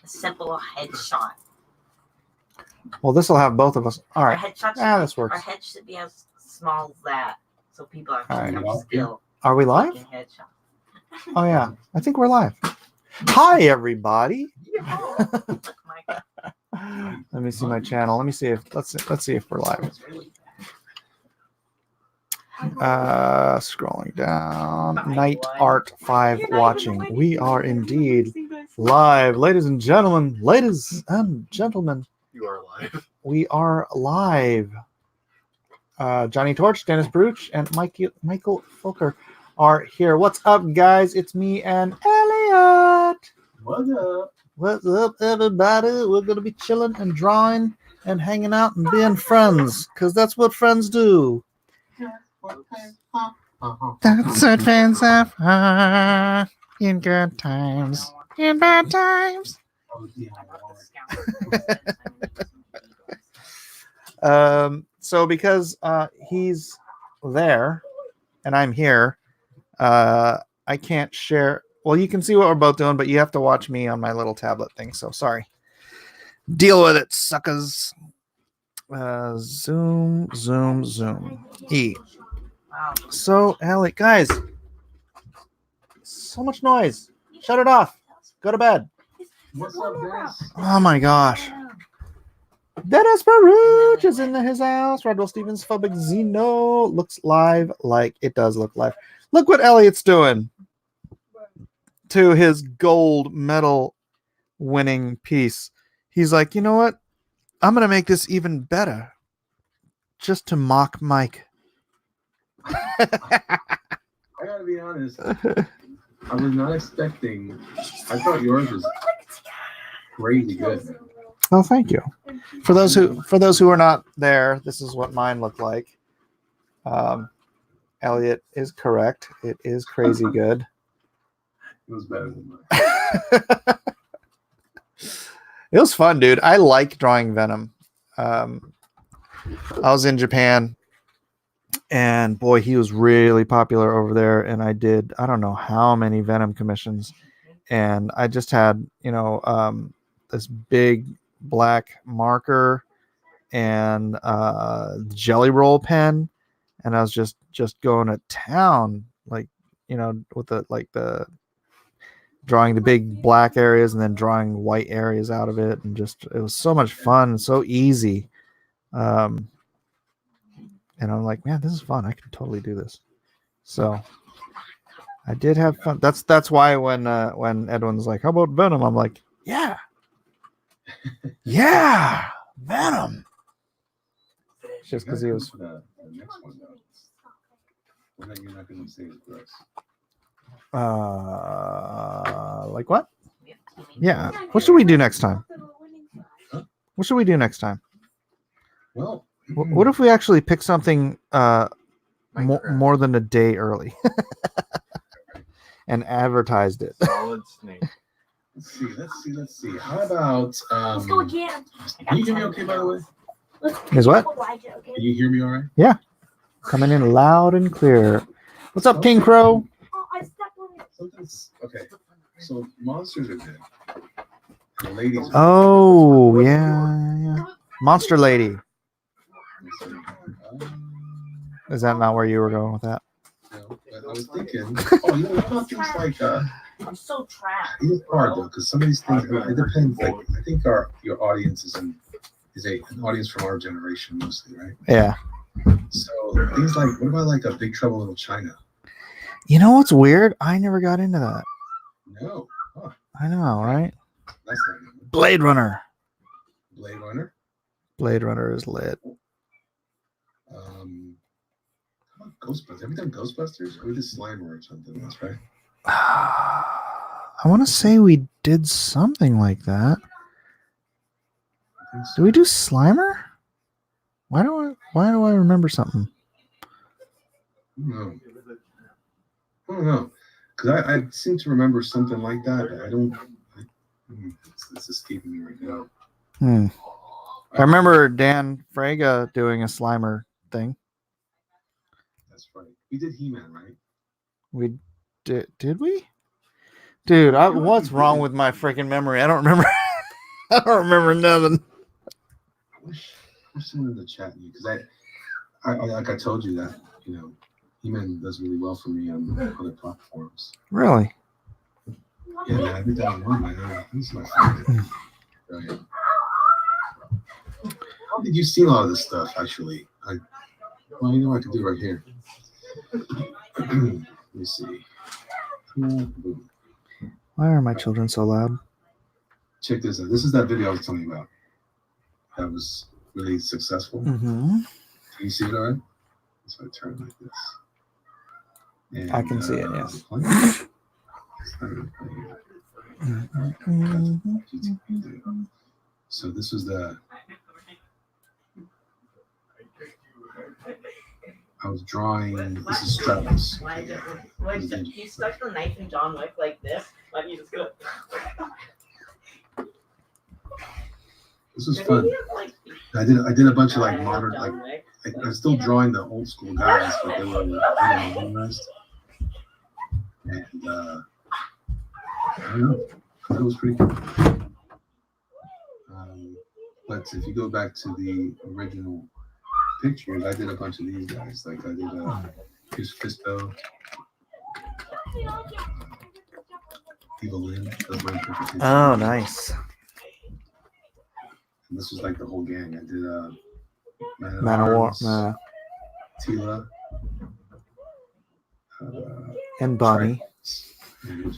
simple headshot. Well, this will have both of us. All right. This works. Our head should be as small as that, so people are still. Are we live? Oh yeah, I think we're live. Hi everybody. Let me see my channel. Let me see if let's see if we're live. Scrolling down. Night Art 5 watching. We are indeed live, ladies and gentlemen. Ladies and gentlemen. You are live. We are live. Johnny Torch, Dennis Baruch, and Michael Folker are here. What's up, guys? It's me and Elliot. What's up? What's up, everybody? We're gonna be chilling and drawing and hanging out and being friends, because that's what friends do. That's what friends are in good times, in bad times. So because he's there and I'm here, I can't share. Well, you can see what we're both doing, but you have to watch me on my little tablet thing. So sorry. Deal with it, suckers. Zoom. E. So, Alec, guys, so much noise. Shut it off. Go to bed. What's up, Dennis? Oh my gosh. Dennis Baruch is in his house. Rodwell Stevens, Phobic Zeno looks live like it does look live. Look what Elliot's doing to his gold medal winning piece. He's like, you know what? I'm going to make this even better just to mock Mike. I gotta be honest. I was not expecting. I thought yours was crazy good. Oh, thank you. For those who are not there, this is what mine looked like. Elliot is correct. It is crazy good. It was better than mine. It was fun, dude. I like drawing Venom. I was in Japan, and boy, he was really popular over there. And I did, I don't know how many Venom commissions, and I just had, this big black marker and jelly roll pen, and I was just going to town, like, with the drawing the big black areas and then drawing white areas out of it, and it was so much fun, so easy. And I'm like, man, this is fun. I can totally do this. So I did have fun. That's why when Edwin's like, how about Venom? I'm like, yeah. Yeah, Venom. Just because he was. The next one, though. One that you're not going to say is gross. Like what? Yeah. What should we do next time? Huh? What should we do next time? Well, what if we actually pick something more than a day early and advertised it? Solid Snake. Let's see. How about Let's go again. Can you hear me okay, by the way? Is what? Can you hear me all right? Yeah. Coming in loud and clear. What's up, King Crow? Something's okay. So monsters are good. The ladies. Oh, yeah. Monster Lady. Is that not where you were going with that? No, but I was thinking. What about things like I'm so trapped. it's hard though, because some of these things it depends. Like I think your audience is an audience from our generation mostly, right? Yeah. So things like, what about like a Big Trouble in Little China? You know what's weird? I never got into that. No. Huh. I know, right? That's not good. Blade Runner. Blade Runner. Blade Runner is lit. How about Ghostbusters? Have you done Ghostbusters? Or we did Slimer or something else, right? I want to say we did something like that. I think so. Did we do Slimer? Why do I remember something? I don't know. Because I seem to remember something like that, but I don't. It's escaping me right now. I remember Dan Fraga doing a Slimer thing. That's right. We did He-Man, right? We did we? Dude, what's wrong with my freaking memory? I don't remember. I don't remember nothing. I wish someone in the chat knew, because I like I told you that, He-Man does really well for me on other platforms. Really? Yeah, man, I did that one, man. This is my favorite. Right. How did you see all of this stuff, actually? Well, you know what I could do right here. Let me see. Why are my children so loud? Check this out. This is that video I was telling you about. That was really successful. Mm-hmm. Can you see it all right? So I turn it like this. And, I can see it, yes. is it playing? It's not really playing yet. So this was I was drawing. This is Stratos. He stuck the knife in John Wick like this. Like you just go. This was fun. I did a bunch of like modern, like I'm still drawing the old school guys, but they were modernized. And I don't know. That was pretty cool. But if you go back to the original pictures, I did a bunch of these guys. Like I did Chris Fisto, Evil Lynn. Oh, nice. And this was like the whole gang. I did Man of War. Tila. And Bonnie. And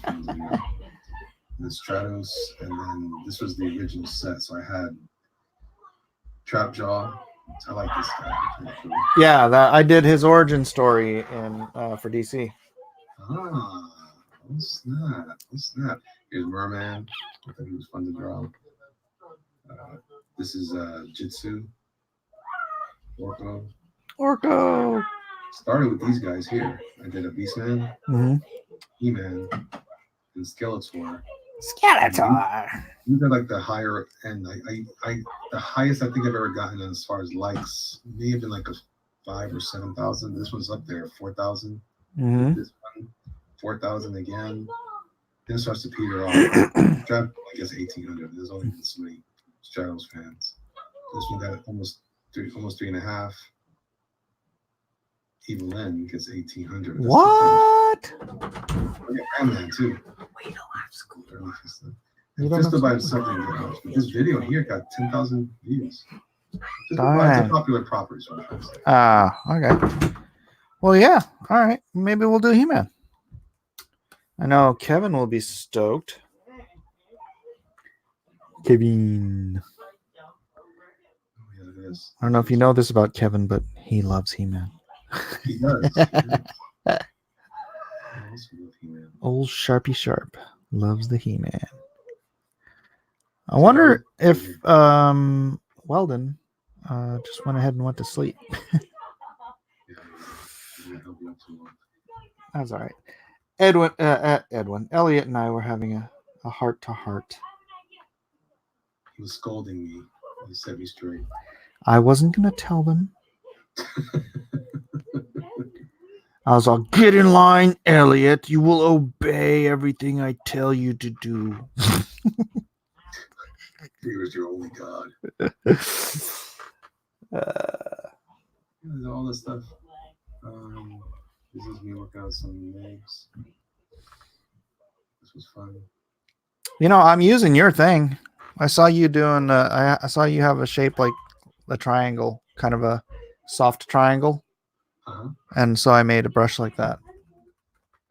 the Stratos, and then this was the original set. So I had Trap Jaw. I like this guy. Yeah, I did his origin story for DC. Oh snap. Here's Merman. I thought he was fun to draw. This is Jitsu. Orko. Started with these guys here. I did a Beastman, He-Man, and Skeletor. These are like the higher end. The highest I think I've ever gotten as far as likes may have been like a 5,000 or 7,000. This one's up there, 4,000. This one, 4,000 again. Then it starts to peter off. Drop, I guess 1,800. There's only been so many Stratos fans. This one got almost 3.5. Evil Lynn gets 1,800. What? Batman too. We don't have school. Fisto by himself didn't get much, but this video here got 10,000 views. It's a popular property, so I'm trying to say. Okay. Well, yeah. All right. Maybe we'll do He-Man. I know Kevin will be stoked. Kevin. Yeah, it is. I don't know if you know this about Kevin, but he loves He-Man. He does. Old Sharpie Sharp loves the He-Man. I wonder if Weldon just went ahead and went to sleep. That's all right. Elliot and I were having a heart-to-heart. He was scolding me. He set me straight. I wasn't going to tell them. I was all, get in line, Elliot. You will obey everything I tell you to do. He was your only god. All this stuff. This is me working on some names. This was fun. I'm using your thing. I saw you doing. I saw you have a shape like a triangle, kind of a soft triangle. And so I made a brush like that.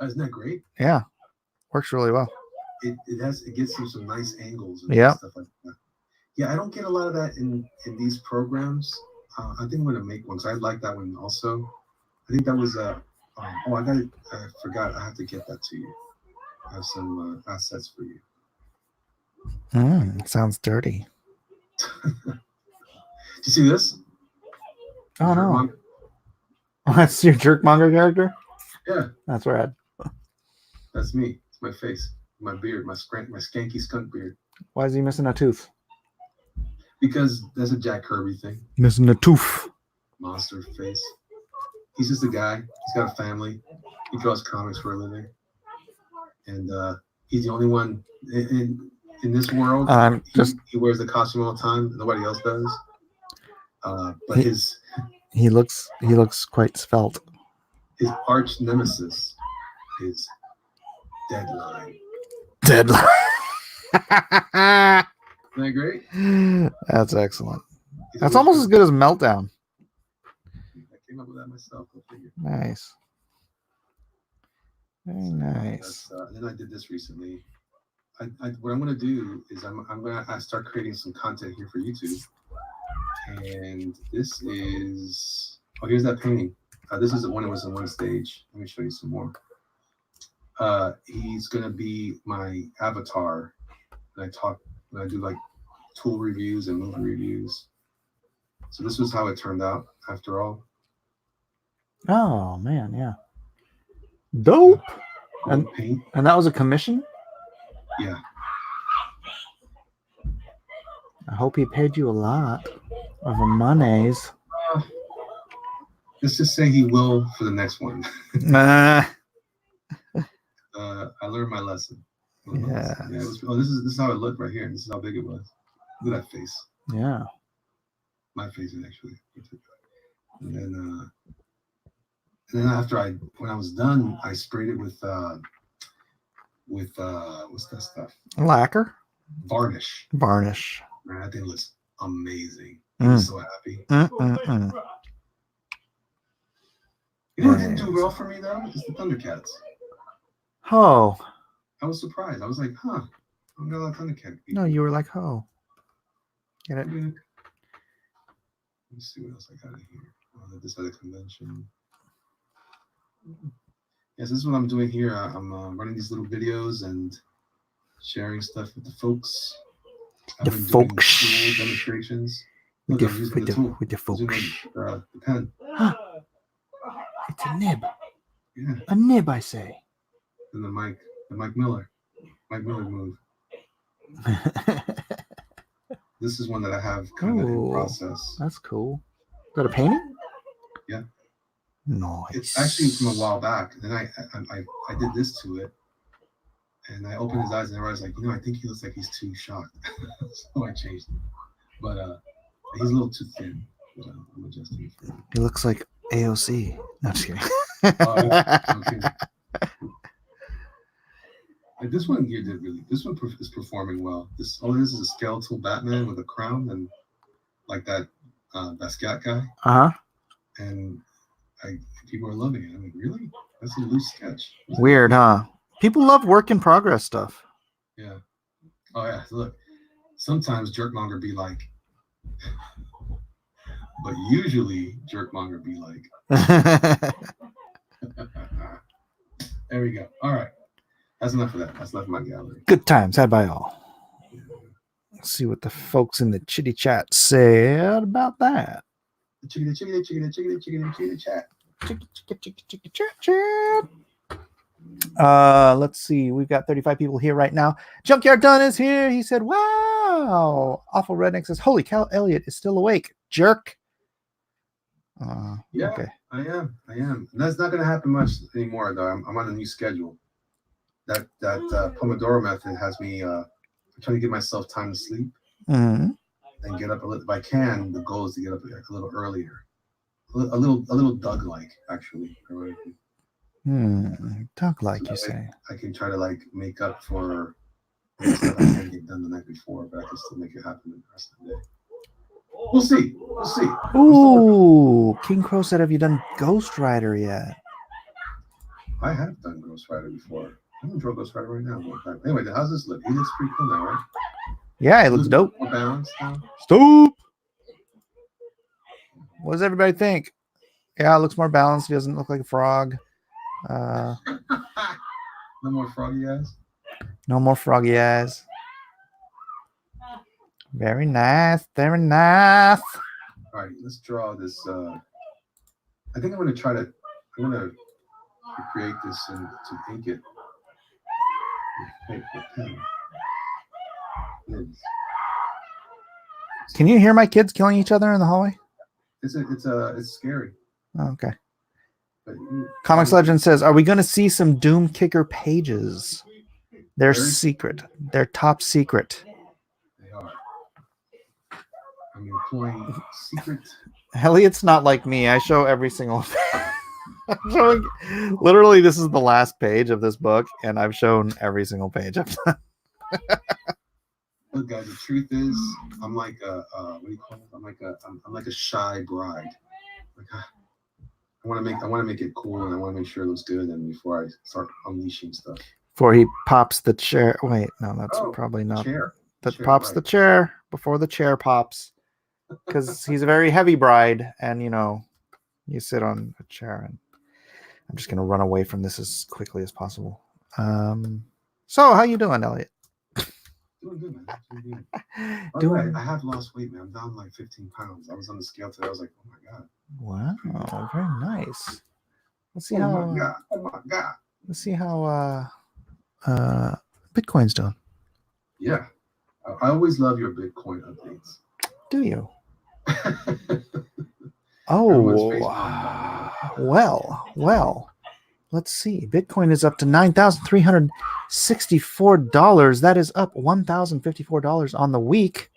Isn't that great? Yeah, works really well. It gets some nice angles and stuff like that. Yeah, I don't get a lot of that in these programs. I think I'm gonna make one because I like that one also. I think that was I forgot. I have to get that to you. I have some assets for you. Sounds dirty. Did you see this? Oh no. That's your jerkmonger character? Yeah. That's rad. That's me. It's my face, my beard, my skanky skunk beard. Why is he missing a tooth? Because that's a Jack Kirby thing. Missing a tooth. Monster face. He's just a guy. He's got a family. He draws comics for a living. And he's the only one. And in this world, he wears the costume all the time. Nobody else does. But he looks quite svelte. His arch nemesis is Deadline. Deadline. Isn't that great? That's excellent. That's almost as good as Meltdown. I came up with that myself. Nice. Very nice. Then I did this recently. What I'm going to do is I'm going to start creating some content here for YouTube. And this is, here's that painting. This is when it was in one stage. Let me show you some more. He's going to be my avatar. And I do like tool reviews and movie reviews. So this was how it turned out after all. Oh man, yeah. Dope. And that was a commission? Yeah. I hope he paid you a lot of monies. Let's just say he will for the next one. I learned my lesson. Yeah. This is how it looked right here. This is how big it was. Look at that face. Yeah. My face is actually. And then after when I was done, I sprayed it with what's that stuff? Lacquer. Varnish. Man, that thing looks amazing. I'm so happy. You know what didn't do well for me though? It's the Thundercats. Oh. I was surprised. I was like, huh. I'm not a Thundercat. No, you were like, oh. Get it? Let me see what else I got in here. This other convention. Yes, this is what I'm doing here. I'm running these little videos and sharing stuff with the folks. The folks. Doing demonstrations. Look, with the folks. The pen. Huh. It's a nib. Yeah. A nib, I say. And the Mike Miller move. This is one that I have kind of in process. That's cool. Is that a painting? Yeah. Nice. It's actually from a while back. Then I did this to it, and I opened his eyes and I was like, I think he looks like he's too shocked. So I changed him. But he's a little too thin. I'm adjusting it for him. He looks like AOC. No, just kidding. Okay. Like this one here did really. This one is performing well. This is a skeletal Batman with a crown and like that Basquiat guy. And people are loving it. I'm like, really? That's a loose sketch. Weird, huh? People love work in progress stuff. Yeah. Oh yeah. Look, sometimes Jerkmonger be like, but usually Jerkmonger be like. There we go. All right. That's enough of that. That's enough of my gallery. Good times had by all. Let's see what the folks in the chitty chat said about that. Chitty chat. Let's see. We've got 35 people here right now. Junkyard Dunn is here. He said, wow. Awful Redneck says, holy cow, Elliot is still awake. Jerk. Yeah, okay. I am. And that's not going to happen much anymore, though. I'm on a new schedule. That Pomodoro method has me trying to give myself time to sleep and get up a little. If I can, the goal is to get up a little earlier, a little Doug-like, actually. Doug-like, so you say? I can try to like make up for things that I can't get done the night before, but I can still make it happen the rest of the day. We'll see. Ooh, King Crow said, have you done Ghost Rider yet? I have done Ghost Rider before. I'm gonna draw Ghost Rider right now. Anyway, how's this look? He looks pretty cool now, right? Yeah, it looks dope. More balanced now. Stop. What does everybody think? Yeah, it looks more balanced. He doesn't look like a frog. No more froggy eyes. No more froggy eyes. Very nice. Very nice. All right, let's draw this. I think I'm gonna recreate this and to ink it. Can you hear my kids killing each other in the hallway? It's scary. Oh, okay. Comics Legend says, are we going to see some Doom Kicker pages? They're Very secret. They're top secret. They are. I'm employing secret. Elliot's not like me. I show every single. I'm showing. Literally, this is the last page of this book, and I've shown every single page. Look, guys, the truth is, I'm like a what do you call it? I'm like a shy bride. Like, I want to make it cool, and I want to make sure it looks good, and before I start unleashing stuff. Before he pops the chair. Wait, no, that's probably not. Chair. That Chair, pops right. the chair before the chair pops, because he's a very heavy bride, and you sit on a chair. And I'm just gonna run away from this as quickly as possible. So how you doing, Elliot? Doing good, man. Doing good. I have lost weight, man. I'm down like 15 pounds. I was on the scale today. I was like, oh my god. Wow, very nice. Let's see Oh my god. Let's see how Bitcoin's doing. Yeah. I always love your Bitcoin updates. Do you? Oh, well. Let's see. Bitcoin is up to $9,364. That is up $1,054 on the week,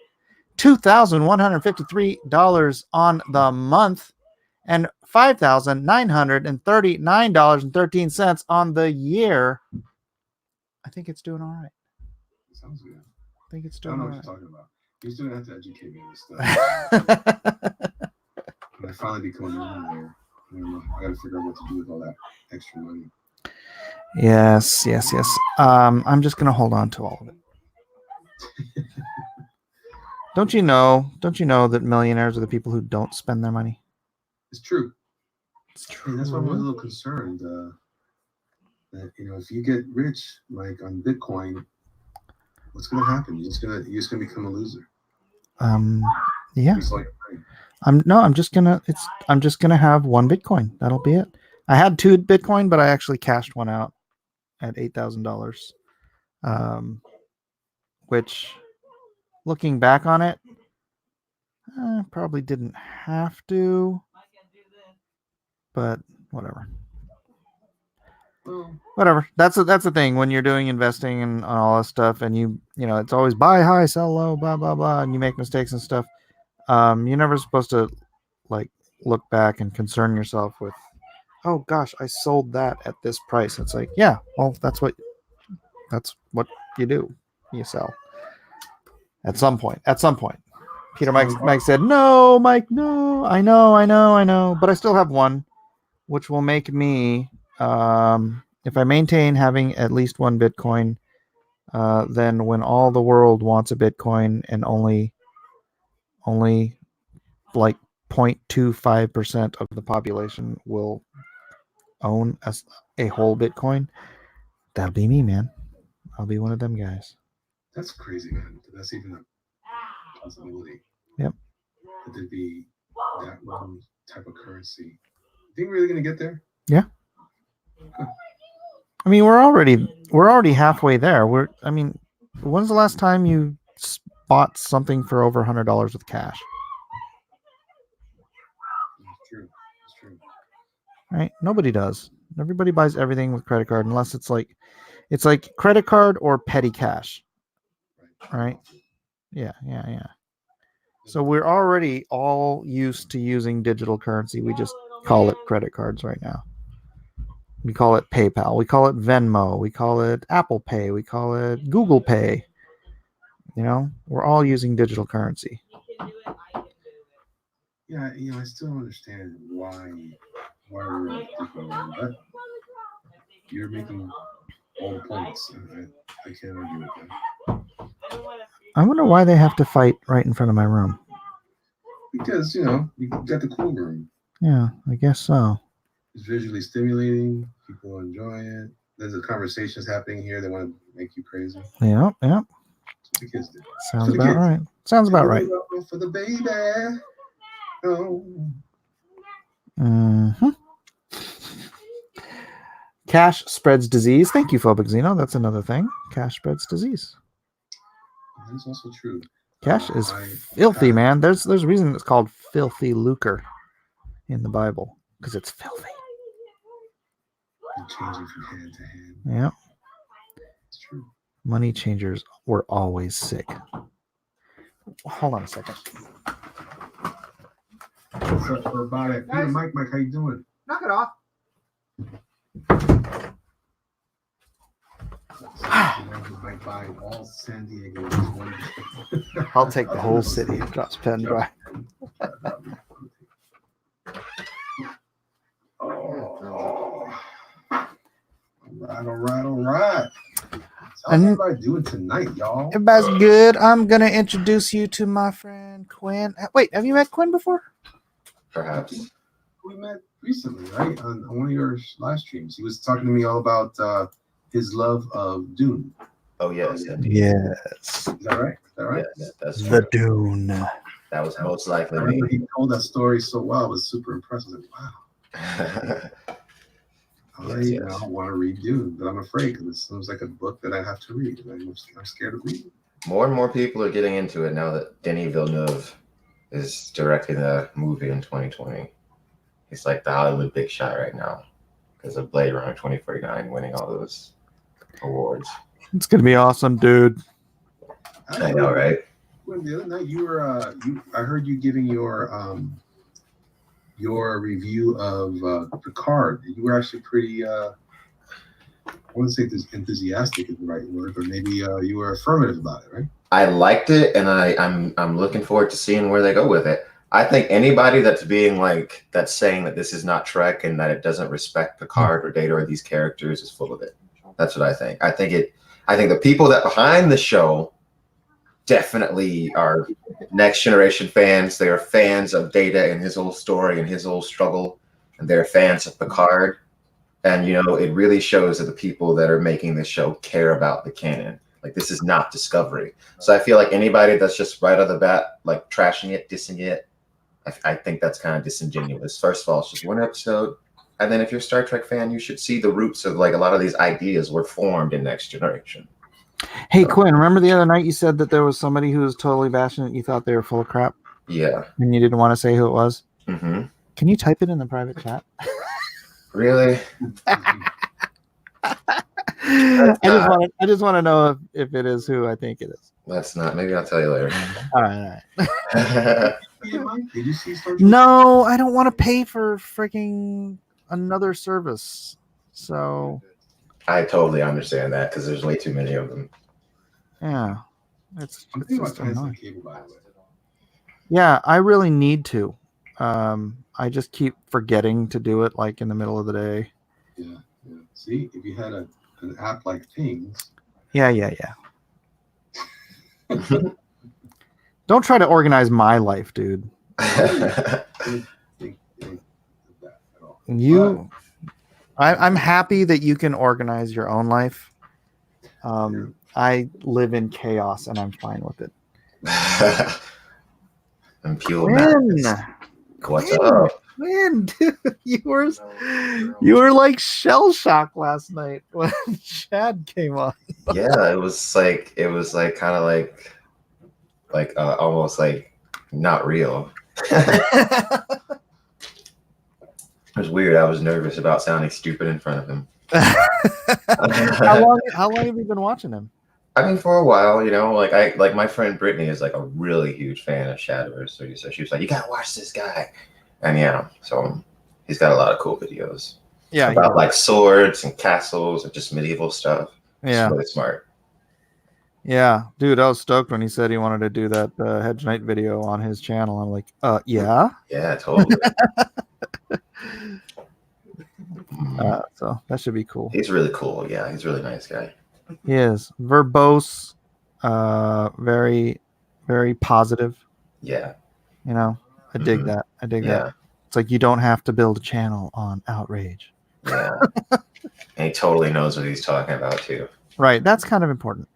$2,153 on the month, and $5,939.13 on the year. I think it's doing all right. Sounds good. I think it's I doing don't all know right. what you're talking about. You're still gonna have to educate me on this stuff. When I finally become a millionaire, I gotta figure out what to do with all that extra money. Yes. I'm just gonna hold on to all of it. Don't you know that millionaires are the people who don't spend their money? It's true. It's true. And that's why I'm a little concerned that if you get rich like on Bitcoin, what's gonna happen? You're just gonna become a loser. Yeah. I'm just gonna have one Bitcoin. That'll be it. I had 2 Bitcoin, but I actually cashed one out at $8,000. Which, looking back on it, I probably didn't have to, but whatever. Whatever. That's the thing when you're doing investing and all that stuff, and you know it's always buy high, sell low, blah blah blah, and you make mistakes and stuff. You're never supposed to look back and concern yourself with, oh gosh, I sold that at this price. It's like, yeah, well, that's what you do. You sell at some point. Peter Mike said, no, Mike, no, I know, but I still have one, which will make me, if I maintain having at least one Bitcoin, then when all the world wants a Bitcoin and only like 0.25% of the population will own a whole Bitcoin, that'll be me, man. I'll be one of them guys. That's crazy, man. That's even a possibility. Yep. That there'd be that one type of currency. You think we're really gonna get there? Yeah. I mean, we're already halfway there. When's the last time you bought something for over $100 with cash? It's true. Right? Nobody does. Everybody buys everything with credit card unless it's like credit card or petty cash. Right? Yeah. So we're already all used to using digital currency. We just call it credit cards right now. We call it PayPal. We call it Venmo. We call it Apple Pay. We call it Google Pay. We're all using digital currency. Yeah, I still don't understand why we're different, but you're making all the points, and I can't argue with them. I wonder why they have to fight right in front of my room. Because you got the cool room. Yeah, I guess so. It's visually stimulating. People enjoy it. There's a conversations happening here that want to make you crazy. Yeah. That's what the kids do. Sounds about right. Sounds about right. For the baby. Oh. Mm-hmm. Cash spreads disease. Thank you, Phobic Xeno. That's another thing. Cash spreads disease. That's also true. Cash is filthy, man. There's a reason it's called filthy lucre in the Bible, because it's filthy. Changing from hand to hand. Yeah. It's true. Money changers were always sick. Hold on a second. What's up, everybody? Peter, Mike, how you doing? Knock it off. Might buy all San Diego. I'll take the whole city. Drops pen dry. All right. How's everybody doing tonight, y'all? Everybody's good. I'm gonna introduce you to my friend Quinn. Wait, have you met Quinn before? Perhaps. We met recently, right? On one of your live streams. He was talking to me all about his love of Dune. Oh yes. Yes. Is that right? Yes, that's The true. Dune. That was most I likely remember me. he told that story so well. I was super impressed. I was like, wow. Yes. I want to read Dune, but I'm afraid because it seems like a book that I have to read. I'm scared of reading. More and more people are getting into it now that Denis Villeneuve is directing the movie in 2020. He's like the Hollywood big shot right now because of Blade Runner 2049 winning all those awards. It's gonna be awesome, dude. I know, right? When the other night you were, I heard you giving your review of Picard. You were actually pretty. I wouldn't say enthusiastic is the right word, but maybe you were affirmative about it, right? I liked it, and I'm looking forward to seeing where they go with it. I think anybody that's saying that this is not Trek and that it doesn't respect Picard or Data or these characters is full of it. That's what I think. I think the people that behind the show definitely are next generation fans. They are fans of Data and his whole story and his whole struggle, and they're fans of Picard. And it really shows that the people that are making this show care about the canon. Like, this is not Discovery. So I feel like anybody that's just right off the bat, like trashing it, dissing it, I think that's kind of disingenuous. First of all, it's just one episode. And then if you're a Star Trek fan, you should see the roots of like a lot of these ideas were formed in Next Generation. Hey, Quinn, remember the other night you said that there was somebody who was totally bashing it? You thought they were full of crap? Yeah. And you didn't want to say who it was? Mm-hmm. Can you type it in the private chat? Really? I just want to know if it is who I think it is. That's not. Maybe I'll tell you later. All right. Did you see Star Trek? No, I don't want to pay for freaking another service. So I totally understand that because there's way too many of them. yeah, it's just annoying. Cable, by the way. Yeah, I really need to. I just keep forgetting to do it, like in the middle of the day. Yeah. See, if you had an app like Things. Yeah. Don't try to organize my life, dude. I'm happy that you can organize your own life. I live in chaos and I'm fine with it. And Pure Quinn, what's up? Quinn, dude, you were like shell shocked last night when Chad came on. Yeah, it was like kind of like almost like not real. It was weird. I was nervous about sounding stupid in front of him. How long have you been watching him? I mean, for a while, like my friend Brittany is like a really huge fan of Shadowverse, so she was like, "You gotta watch this guy," and yeah, so he's got a lot of cool videos. Yeah, about like swords and castles and just medieval stuff. Yeah, it's really smart. Yeah, dude, I was stoked when he said he wanted to do that Hedge Knight video on his channel. I'm like, yeah, totally. So that should be cool. He's really cool. Yeah, he's a really nice guy. He is verbose, very, very positive. Yeah, I dig that. I dig that. It's like you don't have to build a channel on outrage. Yeah, and he totally knows what he's talking about too. Right, that's kind of important.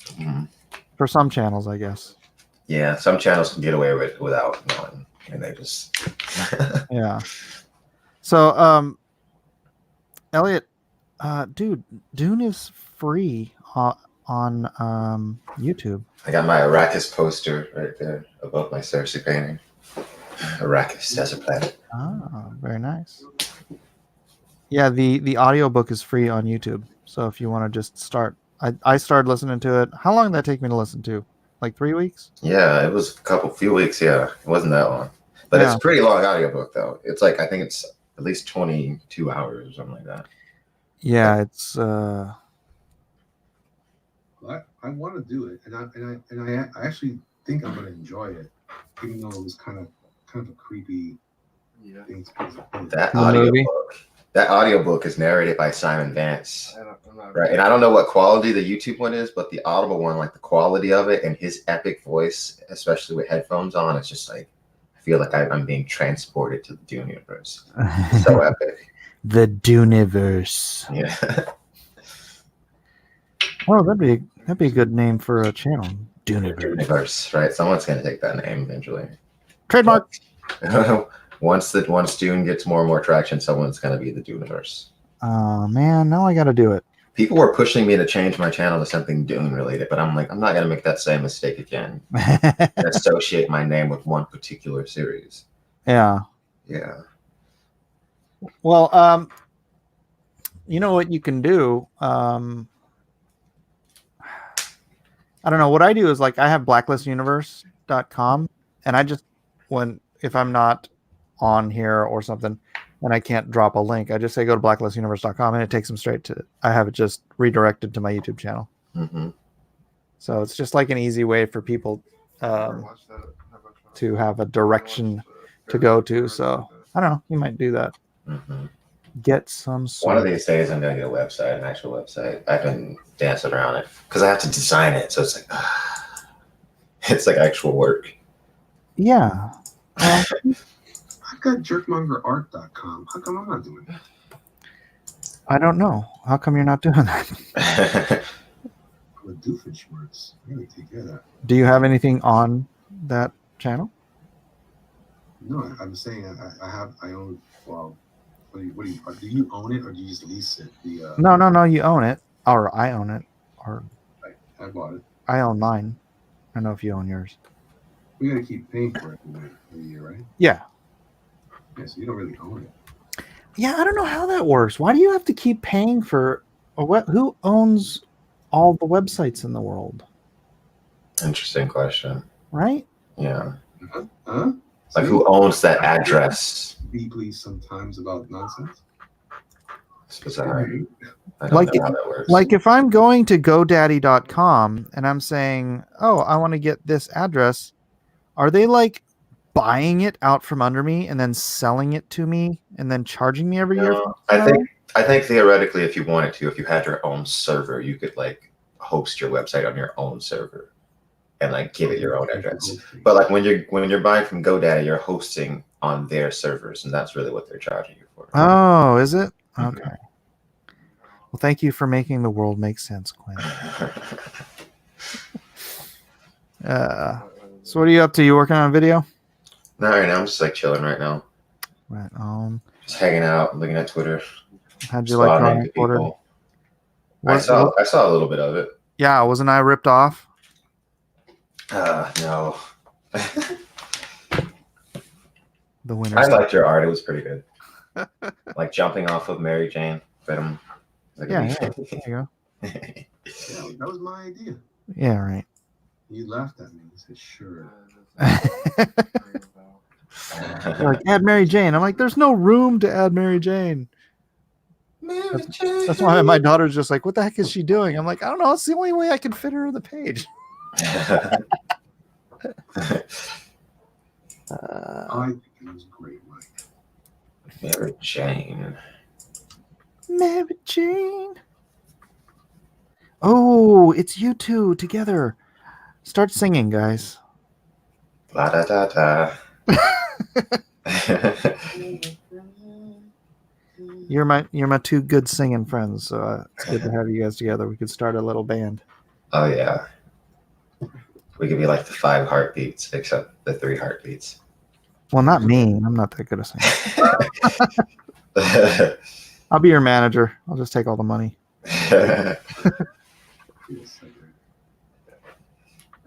Mm-hmm. For some channels, I guess. Yeah, some channels can get away with it without knowing, and they just. Yeah. So, Elliot, dude, Dune is free on YouTube. I got my Arrakis poster right there above my Cersei painting. Arrakis as a planet. Ah, very nice. Yeah, the audiobook is free on YouTube. So if you want to just start I started listening to it. How long did that take me to listen to? Like 3 weeks? Yeah, it was few weeks. Yeah, it wasn't that long, but it's Yeah. a pretty long audiobook though. It's like I think it's at least 22 hours or something like that. Yeah, it's I want to do it, and I actually think I'm gonna enjoy it, even though it was kind of a creepy thing. That The movie? audiobook is narrated by Simon Vance, right? And I don't know what quality the YouTube one is, but the Audible one, like the quality of it and his epic voice, especially with headphones on, it's just like I feel like I'm being transported to the Dune universe. It's so epic. The Duniverse. Yeah. Oh, that'd be a good name for a channel. Duniverse. Universe, right? Someone's gonna take that name eventually. Trademark. Once Dune gets more and more traction, someone's gonna be the Duniverse. Oh man, now I gotta do it. People were pushing me to change my channel to something Dune related, but I'm like, I'm not gonna make that same mistake again. And associate my name with one particular series. Yeah. Yeah. Well, you know what you can do? I don't know. What I do is like I have blacklistuniverse.com, and I just if I'm not on here or something and I can't drop a link, I just say go to blacklistuniverse.com and it takes them straight to I have it just redirected to my YouTube channel. Mm-hmm. So it's just like an easy way for people to have a direction to go to. So I don't know. You might do that. Mm-hmm. Get some. One of these days, I'm gonna get a website, an actual website. I've been dancing around it because I have to design it, so it's like it's like actual work. Yeah. I've got jerkmongerart.com. How come I'm not doing that? I don't know. How come you're not doing that? I'm a Doofenshmirtz. I gotta take care of that. Do you have anything on that channel? No, I'm saying I own. Well, do you own it or do you just lease it? No. You own it, or I own it, or I bought it. I own mine. I don't know if you own yours. We gotta keep paying for it every year, right? Yeah. Yeah, so you don't really own it. Yeah, I don't know how that works. Why do you have to keep paying for who owns all the websites in the world? Interesting question. Right? Yeah. Huh? Like who owns that address? Deeply sometimes about nonsense. It's bizarre. I don't Like know how that works. Like if I'm going to GoDaddy.com and I'm saying, oh, I want to get this address, are they like buying it out from under me and then selling it to me and then charging me every year? I think theoretically, if you wanted to, if you had your own server, you could like host your website on your own server and like give it your own address. But like when you're buying from GoDaddy, you're hosting on their servers, and that's really what they're charging you for. Oh, is it? Okay. Well, thank you for making the world make sense, Quinn. So what are you up to? You working on a video? No, right now I'm just like chilling right now. Right. Just hanging out, looking at Twitter. How'd you like drawing Twitter? I saw a little bit of it. Yeah, wasn't I ripped off? No. The winner. I liked your art. It was pretty good. Like jumping off of Mary Jane. Venom. Like yeah, there you go. Yeah, that was my idea. Yeah, right. You laughed at me. You said, sure. You're like, add Mary Jane. I'm like, there's no room to add Mary Jane. That's why my daughter's just like, what the heck is she doing? I'm like, I don't know. It's the only way I can fit her in the page. I think it was great, Mike. Mary Jane. Mary Jane. Oh, it's you two together. Start singing, guys. La da da da. You're my two good singing friends, so it's good to have you guys together. We could start a little band. Oh yeah. We could be like the 5 heartbeats, except the 3 heartbeats. Well, not me. I'm not that good at singing. I'll be your manager. I'll just take all the money. I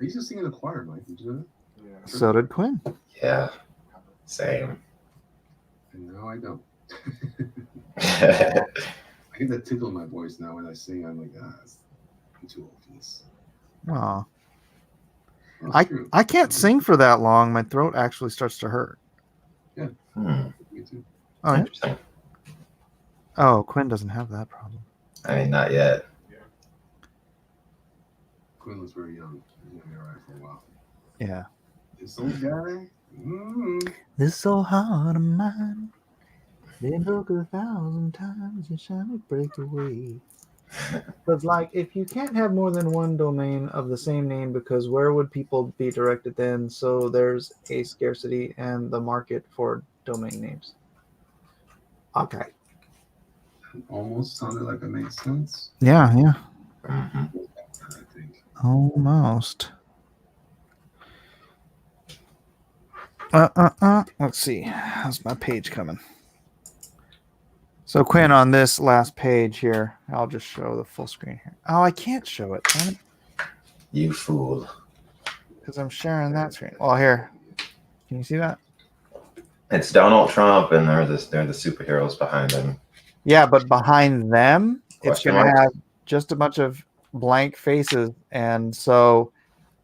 used to sing in the choir, Mike. Did you know that? Yeah. So did Quinn. Yeah. Same. And now I don't. I get that tickle in my voice now when I sing. I'm like, I'm too old for this. Aw. Oh, I true. I can't sing for that long. My throat actually starts to hurt. Me too. Oh, yeah? Interesting. Oh, Quinn doesn't have that problem. I mean, not yet. Quinn was very young. He's gonna be alright for a while. Yeah. This old guy. This old heart of mine, been broke 1,000 times, it shall not break away. But like, if you can't have more than one domain of the same name, because where would people be directed then? So there's a scarcity and the market for domain names. Okay. Almost sounded like it made sense. Yeah, yeah. Mm-hmm. I think. Almost. Let's see. How's my page coming? So Quinn, on this last page here, I'll just show the full screen here. Oh, I can't show it. Damn it. You fool. Because I'm sharing that screen. Well, here. Can you see that? It's Donald Trump, and they're the superheroes behind him. Yeah, but behind them, it's Question going to marks? have just a bunch of blank faces. And so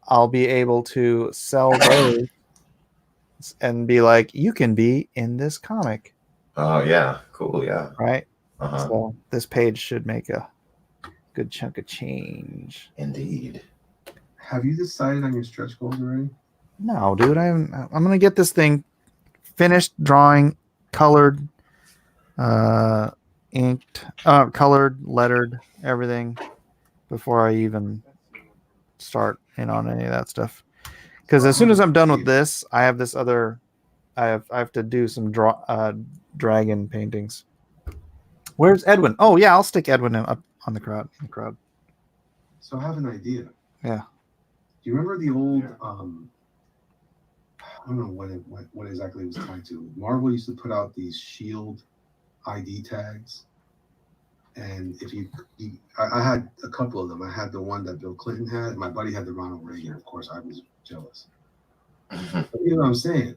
I'll be able to sell those and be like, you can be in this comic. Oh yeah, cool. Yeah. Right? Uh-huh. So this page should make a good chunk of change. Indeed. Have you decided on your stretch goals already? No, dude, I'm going to get this thing finished, drawing, colored, inked, colored, lettered, everything before I even start in on any of that stuff. Because as soon as I'm done with this, I have this other. I have to do some dragon paintings. Where's Edwin? Oh yeah, I'll stick Edwin up on the crowd. So I have an idea. Yeah. Do you remember the old? I don't know what exactly it was tied to. Marvel used to put out these Shield ID tags, and if I had a couple of them. I had the one that Bill Clinton had. My buddy had the Ronald Reagan. Of course, I was jealous. But you know what I'm saying?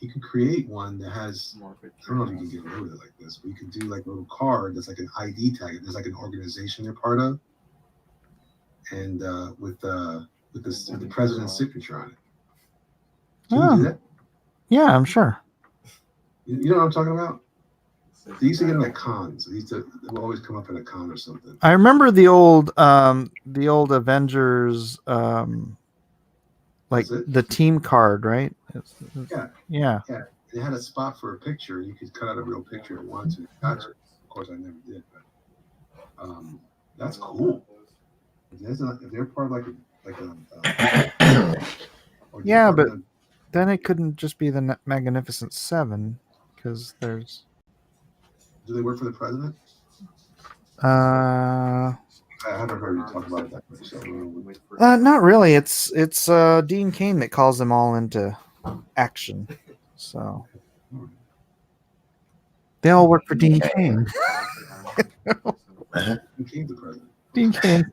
You could create one that has. I don't know if you can get away with it like this, but you could do like a little card that's like an ID tag. There's like an organization you're part of, and with the president's signature on it. Can you do that? Yeah, I'm sure. You know what I'm talking about? They used to get them at cons. They would always come up at a con or something. I remember the old Avengers, like the team card, right? Yeah. They had a spot for a picture. You could cut out a real picture if you wanted to. Gotcha. Of course, I never did, but that's cool. If they're part of yeah, but then it couldn't just be the Magnificent Seven, because there's. Do they work for the president? I haven't heard you talk about that. So not really. It's Dean Cain that calls them all into action. So they all work for Dean Cain. Cain's the president. Dean Cain.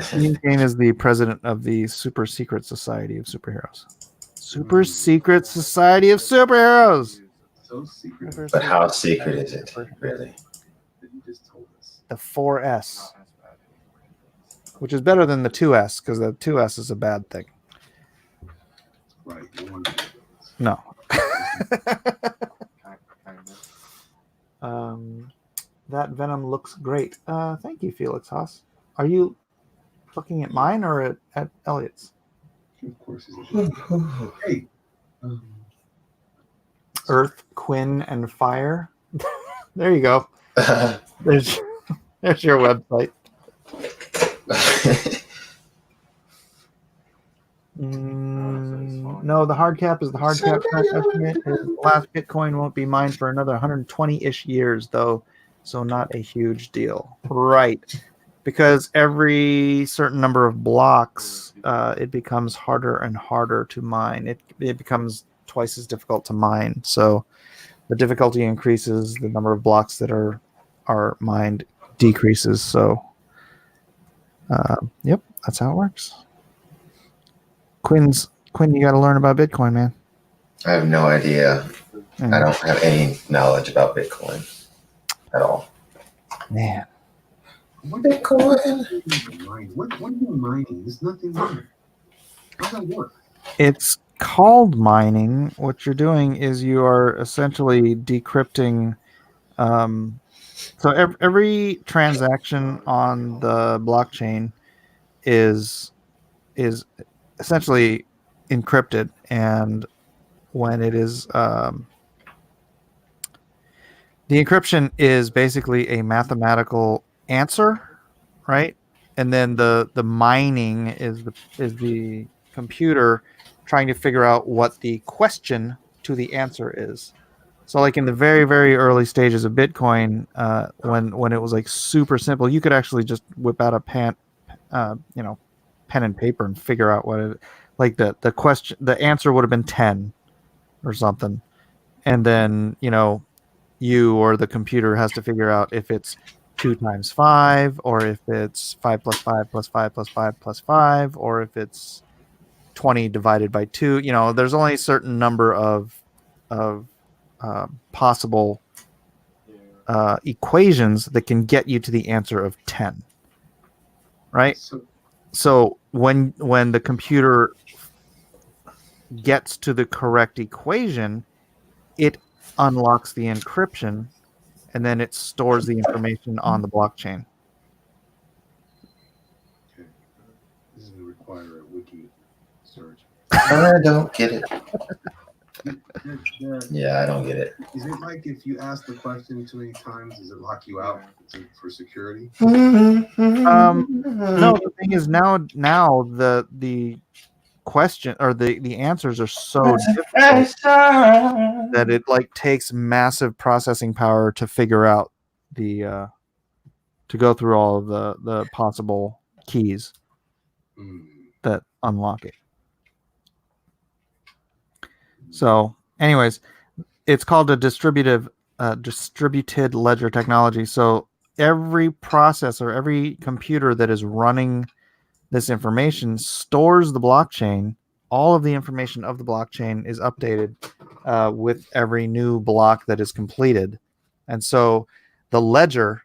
Dean Cain is the president of the Super Secret Society of Superheroes. Super Secret Society of Superheroes. So secret. But how secret is it, really? You just told us. The 4S, which is better than the 2S, because the 2S is a bad thing. Right. No. That Venom looks great. Thank you, Felix Haas. Are you looking at mine or at Elliot's? Of course he's hey. Earth, Quinn, and Fire. There you go. There's your website. No, the hard cap is the hard cap. Estimate is the last Bitcoin won't be mined for another 120-ish years, though, so not a huge deal. Right. Because every certain number of blocks, it becomes harder and harder to mine. It becomes twice as difficult to mine. So the difficulty increases, the number of blocks that are mined decreases. So, yep, that's how it works. Quinn, you got to learn about Bitcoin, man. I have no idea. I don't have any knowledge about Bitcoin at all. Man. Bitcoin. What are you mining? There's nothing there. How does that work? It's called mining. What you're doing is you are essentially decrypting. So every transaction on the blockchain is essentially encrypted, and when it is the encryption is basically a mathematical answer, right? And then the mining is the computer trying to figure out what the question to the answer is. So like in the very, very early stages of Bitcoin, when it was like super simple, you could actually just whip out a pen and paper and figure out what it, like the question, the answer would have been 10 or something. And then, you or the computer has to figure out if it's 2 times 5, or if it's 5 plus 5 plus 5 plus 5 plus 5, or if it's 20 divided by 2. There's only a certain number of possible equations that can get you to the answer of 10, right? So when the computer gets to the correct equation, it unlocks the encryption, and then it stores the information on the blockchain. Okay. This is going to require a wiki search. I don't get it. Yeah, I don't get it. Is it like if you ask the question too many times, does it lock you out for security? No, the thing is now the question or the answers are so difficult that it like takes massive processing power to figure out to go through all of the possible keys that unlock it. So anyways, it's called a distributed ledger technology. So every processor, every computer that is running this information stores the blockchain. All of the information of the blockchain is updated with every new block that is completed. And so the ledger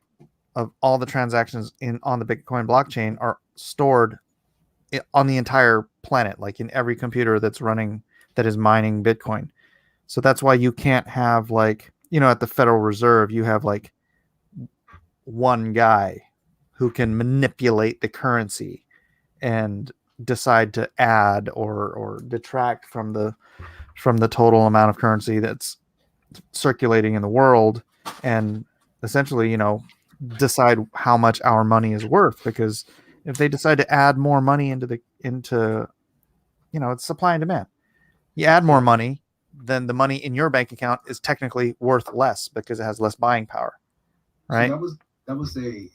of all the transactions on the Bitcoin blockchain are stored on the entire planet, like in every computer that is mining Bitcoin. So that's why you can't have at the Federal Reserve, you have like one guy who can manipulate the currency and decide to add or detract from the total amount of currency that's circulating in the world, and essentially, decide how much our money is worth. Because if they decide to add more money into it's supply and demand. You add more money, then the money in your bank account is technically worth less because it has less buying power, right? So that was a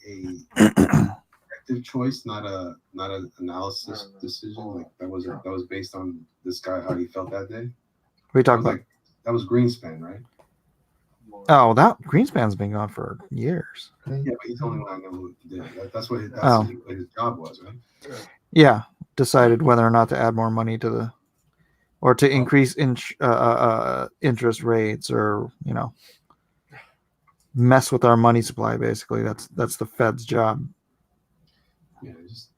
active choice, not an analysis decision. Like that was based on this guy, how he felt that day. What are you talking about? That was Greenspan, right? Oh, that Greenspan's been gone for years. Yeah, but he's the only one I know who did. That's what his job was, right? Yeah, decided whether or not to add more money to increase interest rates, or mess with our money supply. Basically, that's the Fed's job. Yeah, it's just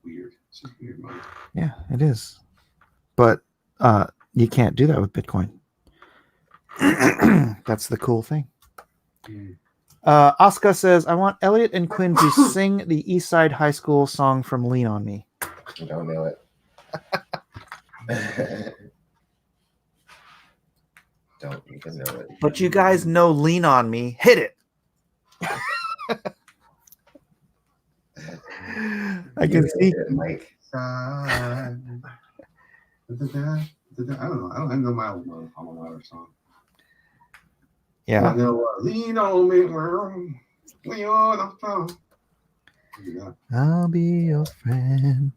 weird. It's just weird money. Yeah, it is. But you can't do that with Bitcoin. That's the cool thing. Oscar says, I want Elliot and Quinn to sing the Eastside High School song from Lean on Me. You don't know it. Don't even know it. But you guys know Lean on Me. Hit it. I can see it, Mike. I don't know. I don't know my alma mater song. Yeah. Lean on me, we on the phone. I'll be your friend.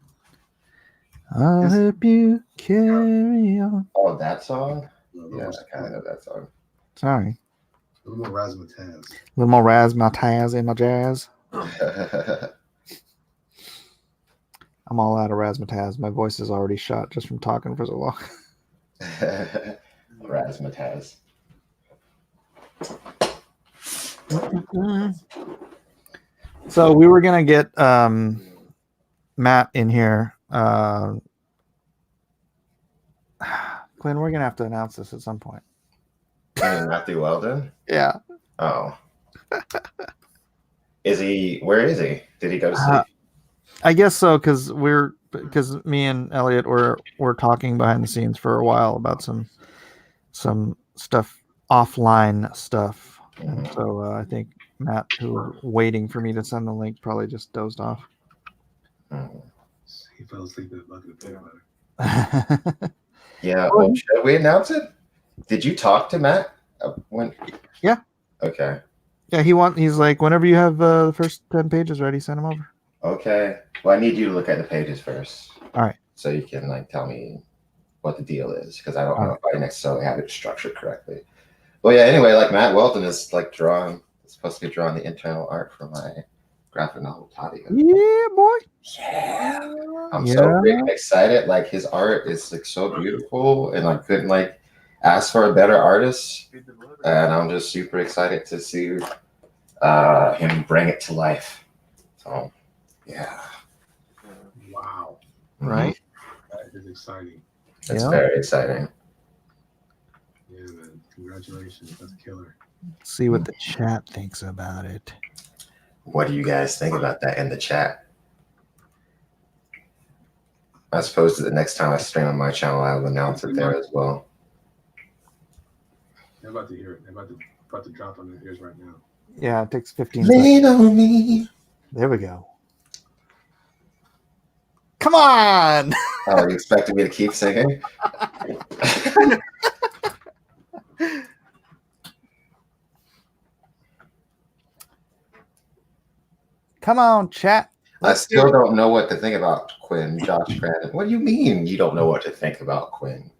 I'll help you carry on. Oh, that song? Yeah, I kind of know that song. Sorry. A little more razzmatazz. A little more razzmatazz in my jazz. I'm all out of razzmatazz. My voice is already shot just from talking for so long. Razzmatazz. So we were gonna get Matt in here. Quinn, we're gonna have to announce this at some point. Mm-hmm. Matthew Weldon? Yeah. Oh. Where is he? Did he go to sleep? I guess so, because me and Elliot were talking behind the scenes for a while about some stuff, offline stuff. And so I think Matt, who was waiting for me to send the link, probably just dozed off. He fell asleep in the bucket of peanut butter. Yeah. Well, should we announce it? Did you talk to Matt? Yeah. Okay. Yeah, he's like, whenever you have the first 10 pages ready, send them over. Okay. Well, I need you to look at the pages first. All right. So you can tell me what the deal is, because I don't know if I necessarily have it structured correctly. Well, yeah. Anyway, Matt Weldon is supposed to be drawing the internal art for my graphic novel Tadia. Yeah, boy. Yeah. I'm so freaking excited. His art is so beautiful, and I couldn't ask for a better artist. And I'm just super excited to see him bring it to life. So, yeah. Wow. Right. That is exciting. It's very exciting. Yeah, man. Congratulations. That's killer. Let's see what the chat thinks about it. What do you guys think about that in the chat? I suppose the next time I stream on my channel, I will announce it there as well. They're about to hear it. They're about to drop on their ears right now. Yeah, it takes 15 Lean seconds. on me. There we go. Come on! Oh, you expected me to keep singing? Come on, chat. I still don't know what to think about Quinn, Josh Crandon. What do you mean you don't know what to think about Quinn?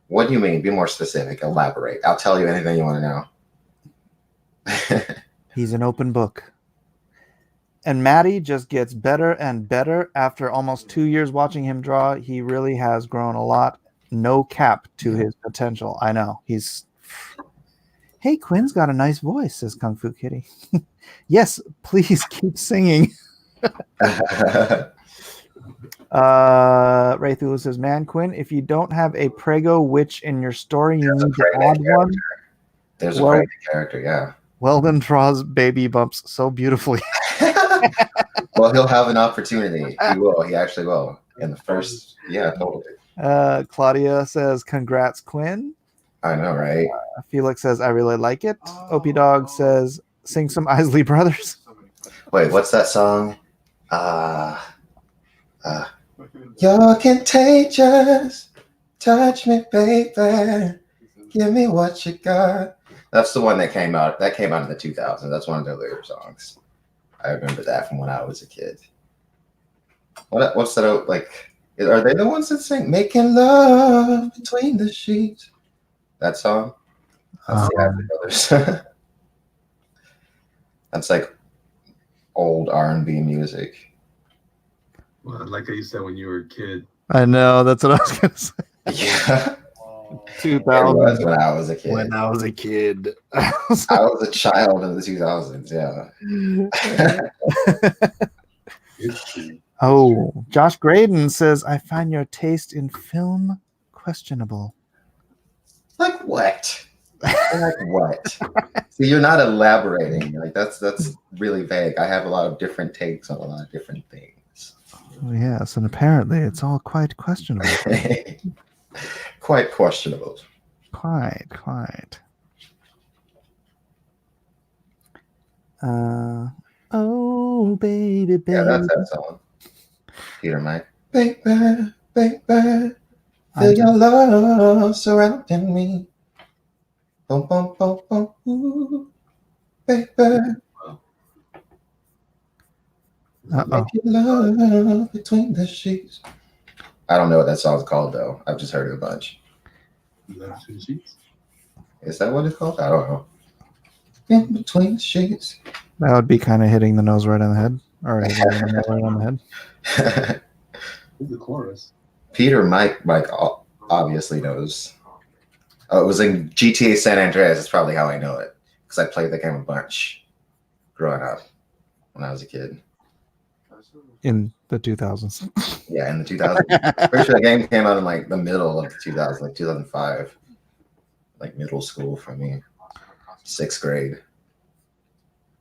What do you mean? Be more specific. Elaborate. I'll tell you anything you want to know. He's an open book. And Maddie just gets better and better after almost 2 years watching him draw. He really has grown a lot. No cap to his potential. I know. Hey, Quinn's got a nice voice, says Kung Fu Kitty. Yes, please keep singing. Ray Thulu says, man, Quinn, if you don't have a Prego witch in your story, you need to add one. There's a pregnant character, yeah. Weldon draws baby bumps so beautifully. Well, he'll have an opportunity. He will. He actually will. In the first, yeah, totally. Claudia says, congrats, Quinn. I know, right? Felix says, I really like it. Opie Dog says, sing some Isley Brothers. Wait, what's that song? You're contagious. Touch me, baby. Give me what you got. That's the one that came out. That came out in the 2000s. That's one of their later songs. I remember that from when I was a kid. What's that? Are they the ones that sing "Making Love Between the Sheets"? That song. That's the Isley Brothers. That's old R&B music. Well, like you said when you were a kid. I know. That's what I was going to say. Yeah. 2000. It was when I was a kid. When I was a kid. I was a child in the 2000s, yeah. Oh, Josh Graydon says, I find your taste in film questionable. Like what? What? See, you're not elaborating. That's really vague. I have a lot of different takes on a lot of different things. Oh, yes, and apparently it's all quite questionable. Quite questionable. Quite. Oh, baby. Yeah, that's that song. Peter Mike. Baby, feel your love surrounding me. Boom, boom, boom, boom, ooh, baby. Make your love between the sheets. I don't know what that song's called though. I've just heard it a bunch. Love Between the Sheets? Is that what it's called? I don't know. In between the sheets. That would be kind of hitting the nose right on the head. Or hitting the nose right on the head. Who's the chorus? Peter Mike obviously knows. Oh, it was in GTA San Andreas. That's probably how I know it. Because I played the game a bunch growing up. when I was a kid. In the 2000s. Yeah, in the 2000s. Pretty sure the game came out in like the middle of the 2000s, like 2005. Like middle school for me. 6th grade.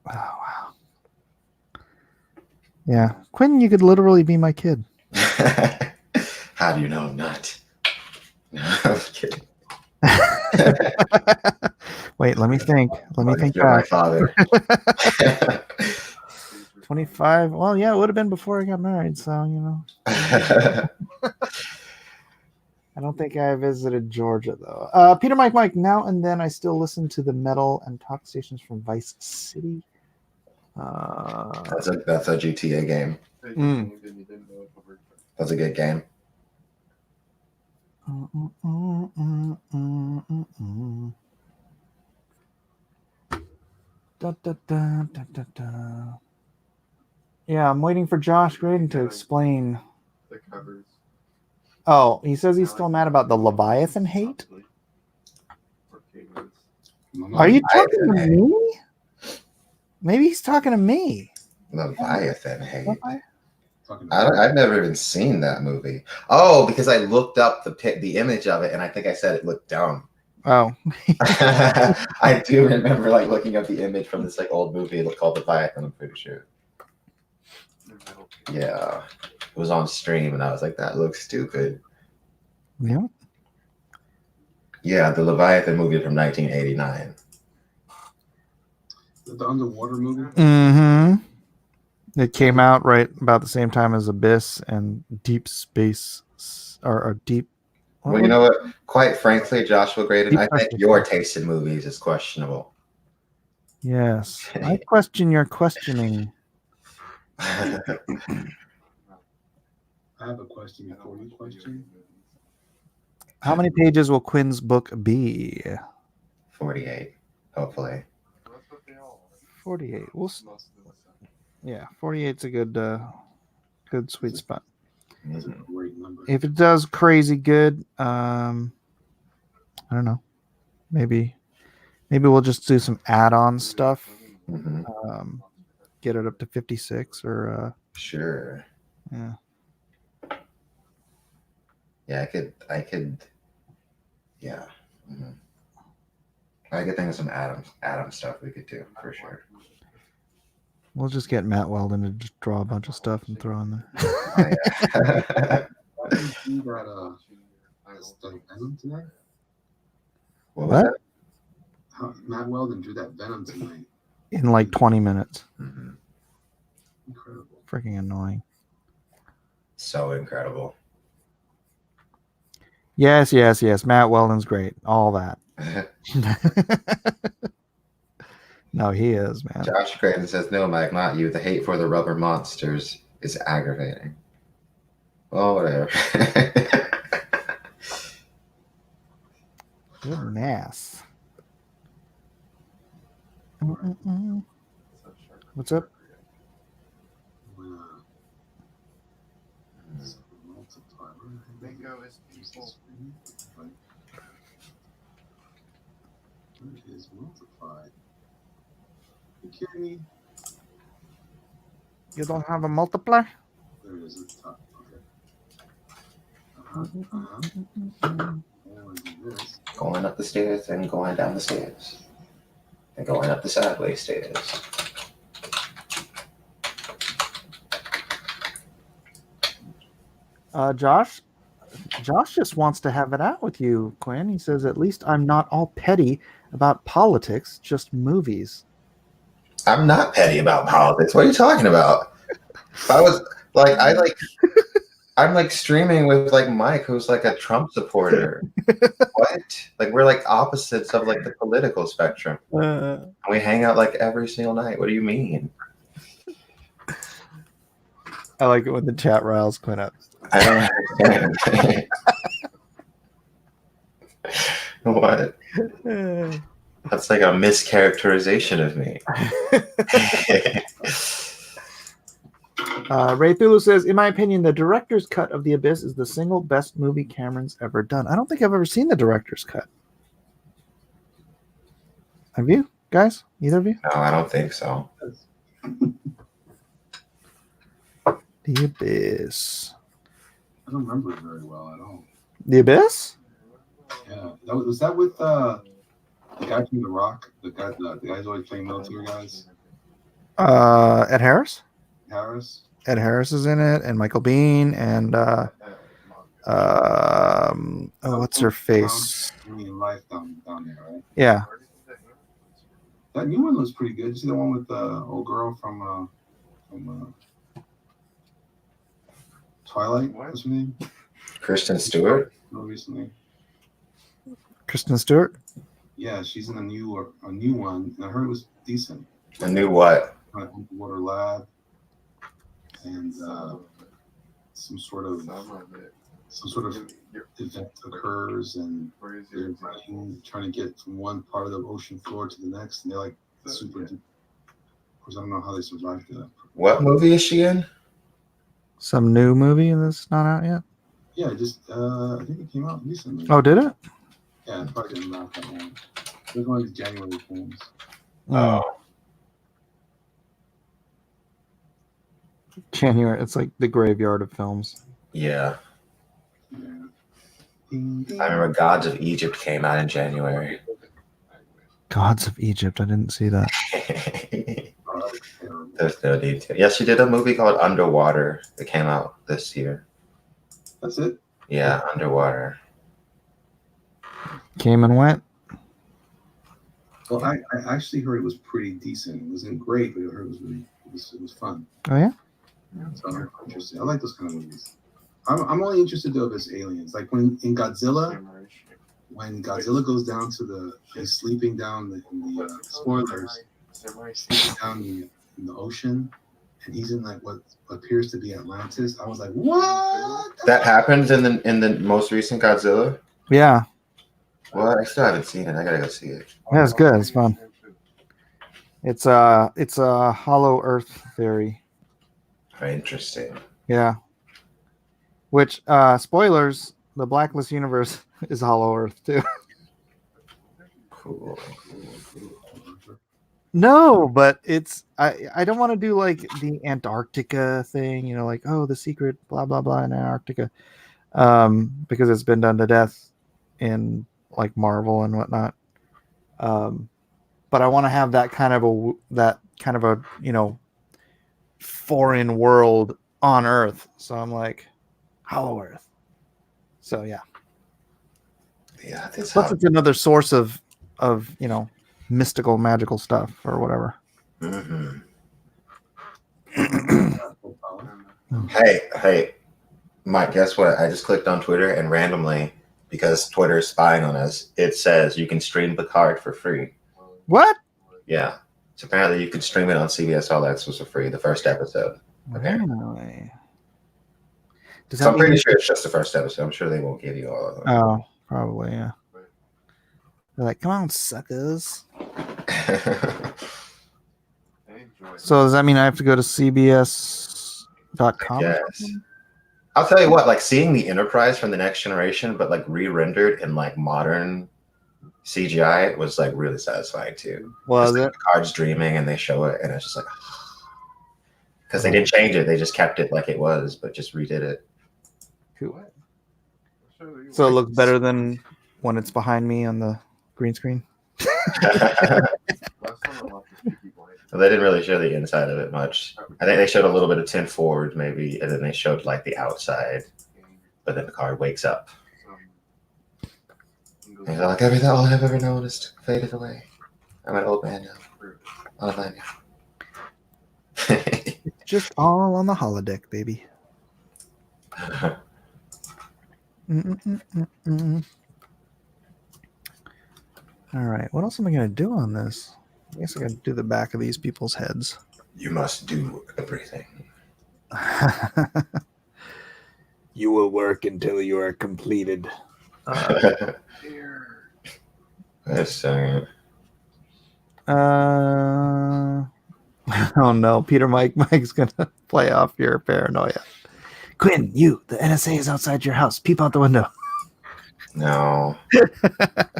Oh, wow. Yeah. Quinn, you could literally be my kid. How do you know I'm not? No, I'm kidding. Wait, let me think. Let me think You're my back. father. 25. Well, yeah, it would have been before I got married. So, you know. I don't think I visited Georgia, though. Peter Mike, now and then I still listen to the metal and talk stations from Vice City. That's a GTA game. That's a good game. Yeah, I'm waiting for Josh Graydon to explain the covers. Oh, he says he's still mad about the Leviathan hate? Are you talking to me? Maybe he's talking to me. Leviathan hate. I've never even seen that movie. Oh, because I looked up the image of it, and I think I said it looked dumb. Oh. I do remember like looking up the image from this like old movie called Leviathan, I'm pretty sure. Yeah. It was on stream, and I was like, that looks stupid. Yeah. Yeah, the Leviathan movie from 1989. The underwater movie? Mm-hmm. It came out right about the same time as Abyss and Deep Space, or Deep. Well, you know what? Quite frankly, Joshua Graydon, I think your taste in movies is questionable. Yes. I question your questioning. I have a question before you question. How many pages will Quinn's book be? 48, hopefully. 48. Yeah, 48's a good sweet spot. That's a great number. If it does crazy good, I don't know. Maybe we'll just do some add-on stuff. Mm-hmm. Get it up to 56 or sure. Yeah. Yeah, I could. Yeah. Mm-hmm. I could think of some Adam stuff we could do for sure. We'll just get Matt Weldon to just draw a bunch of stuff and throw in there. Why didn't you got the Venom tonight? What was that? Matt Weldon drew that Venom tonight. In like 20 minutes. Mm-hmm. Incredible. Freaking annoying. So incredible. Yes. Matt Weldon's great. All that. No, he is, man. Josh Graydon says, no, Mike, not you. The hate for the rubber monsters is aggravating. Well, whatever. Goodness. What's up? Bingo is people. It is multiplied. You kidding me? You don't have a multiplier? There it is at the top. Okay. Going up the stairs and going down the stairs. And going up the sideways stairs. Josh just wants to have it out with you, Quinn. He says, at least I'm not all petty about politics, just movies. I'm not petty about politics. What are you talking about? I'm like streaming with like Mike, who's like a Trump supporter. What? Like we're like opposites of like the political spectrum. And we hang out like every single night. What do you mean? I like it when the chat riles Quinn up. I don't understand. What? That's like a mischaracterization of me. Ray Thulu says, in my opinion, the director's cut of The Abyss is the single best movie Cameron's ever done. I don't think I've ever seen the director's cut. Have you, guys? Either of you? No, I don't think so. The Abyss. I don't remember it very well at all. The Abyss? Yeah, was that with the guy from The Rock? The guys always playing military guys. Ed Harris. Harris. Ed Harris is in it, and Michael Biehn, and what's her face? Life down there, right? Yeah. That new one looks pretty good. You see the one with the old girl from Twilight? What's her name? Kristen Stewart. More recently. Kristen Stewart. Yeah, she's in a new one, and I heard it was decent. A new what? Underwater lab, and some sort of event occurs, and they're trying to get from one part of the ocean floor to the next, and they're like super. Of course, I don't know how they survived that. What movie is she in? Some new movie that's not out yet. Yeah, I think it came out recently. Oh, did it? Yeah, it probably didn't out that long. It was one of these January films. Oh. January. It's like the graveyard of films. Yeah. Yeah. I remember Gods of Egypt came out in January. Gods of Egypt. I didn't see that. There's no detail. Yes, she did a movie called Underwater that came out this year. That's it? Yeah, Underwater. Came and went. Well, I actually heard it was pretty decent. It wasn't great, but I heard it was fun. Oh yeah. So I'm interested. I like those kind of movies. I'm only interested though if it's aliens. Like when in Godzilla, when Godzilla goes down to he's sleeping down in the spoilers, sleeping down in the ocean, and he's in like what appears to be Atlantis. I was like, what? That happens in the most recent Godzilla. Yeah. Well, I still haven't seen it. I gotta go see it. Yeah, it's good. It's fun. It's a hollow Earth theory. Very interesting. Yeah. Which spoilers, the Blacklist universe is hollow Earth too. Cool. No, but I don't want to do like the Antarctica thing, like, oh, the secret blah blah blah in Antarctica. Because it's been done to death in like Marvel and whatnot. But I want to have that kind of a foreign world on Earth. So I'm like, hollow Earth. So yeah. Yeah, Plus it's another source of mystical, magical stuff or whatever. Mm-hmm. Hey, Mike, guess what? I just clicked on Twitter and randomly, because Twitter is spying on us, it says you can stream Picard for free. What? Yeah. So apparently you can stream it on CBS All Access for free, the first episode. Really? So I'm pretty sure it's just the first episode. I'm sure they won't give you all of them. Oh, probably, yeah. They're like, come on, suckers. So does that mean I have to go to CBS.com? Yes. I'll tell you what, like seeing the Enterprise from the Next Generation, but like re-rendered in like modern CGI was like really satisfying too. Was like, it? Picard's dreaming and they show it, and it's just like, because they didn't change it, they just kept it like it was, but just redid it. Cool. So it looks better than when it's behind me on the green screen. Well, they didn't really show the inside of it much. I think they showed a little bit of 10 forward maybe, and then they showed like the outside, but then Picard wakes up. And he's like, everything all I've ever known is faded away. I'm an old man now. Old man now. Just all on the holodeck, baby. All right, what else am I going to do on this? I guess I got to do the back of these people's heads. You must do everything. You will work until you are completed. That's oh no, Mike's gonna play off your paranoia. Quinn, the NSA is outside your house. Peep out the window. No.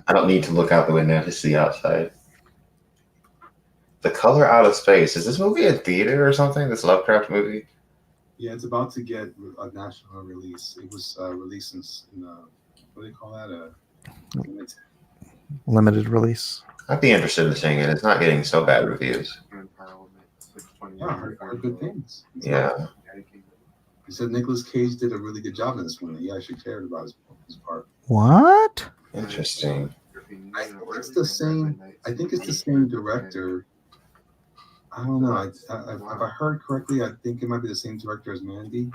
I don't need to look out the window to see outside. The Color Out of Space. Is this movie a theater or something? This Lovecraft movie? Yeah, it's about to get a national release. It was released in what do they call that? Limited release. I'd be interested in seeing it. It's not getting so bad reviews. Yeah, I heard good things. Yeah. He said Nicolas Cage did a really good job in this one. He actually cared about his part. What? Interesting. I think it's the same. I think it's the same director. I don't know. If I heard correctly, I think it might be the same director as Mandy.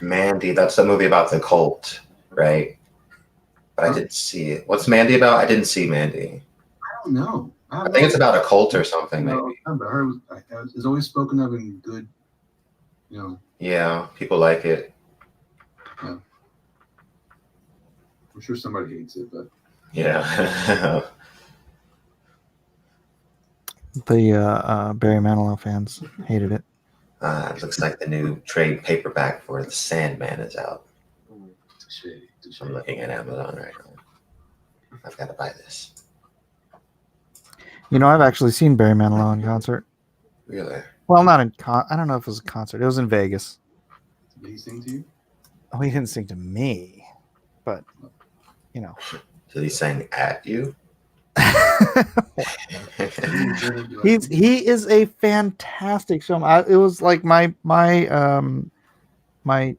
Mandy, that's the movie about the cult, right? But I didn't see it. What's Mandy about? I didn't see Mandy. I don't know. I think it's about a cult or something, maybe. I heard it's always spoken of in good, Yeah, people like it. Yeah. I'm sure somebody hates it, but yeah. The Barry Manilow fans hated it. It looks like the new trade paperback for The Sandman is out. I'm looking at Amazon right now. I've got to buy this. You know, I've actually seen Barry Manilow in concert. Really? Well, not in I don't know if it was a concert. It was in Vegas. Did he sing to you? Oh, he didn't sing to me, but Did he sing at you? he is a fantastic showman. It was like my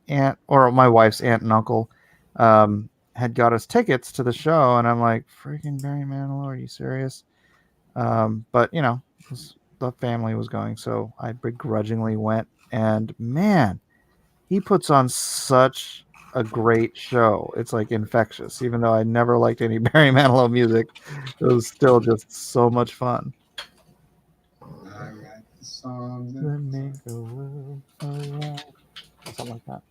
aunt or my wife's aunt and uncle had got us tickets to the show, and I'm like, freaking Barry Manilow, are you serious? But the family was going, so I begrudgingly went, and man, he puts on such a great show. It's like infectious. Even though I never liked any Barry Manilow music, it was still just so much fun. I write the songs That make the world go round. Something like that.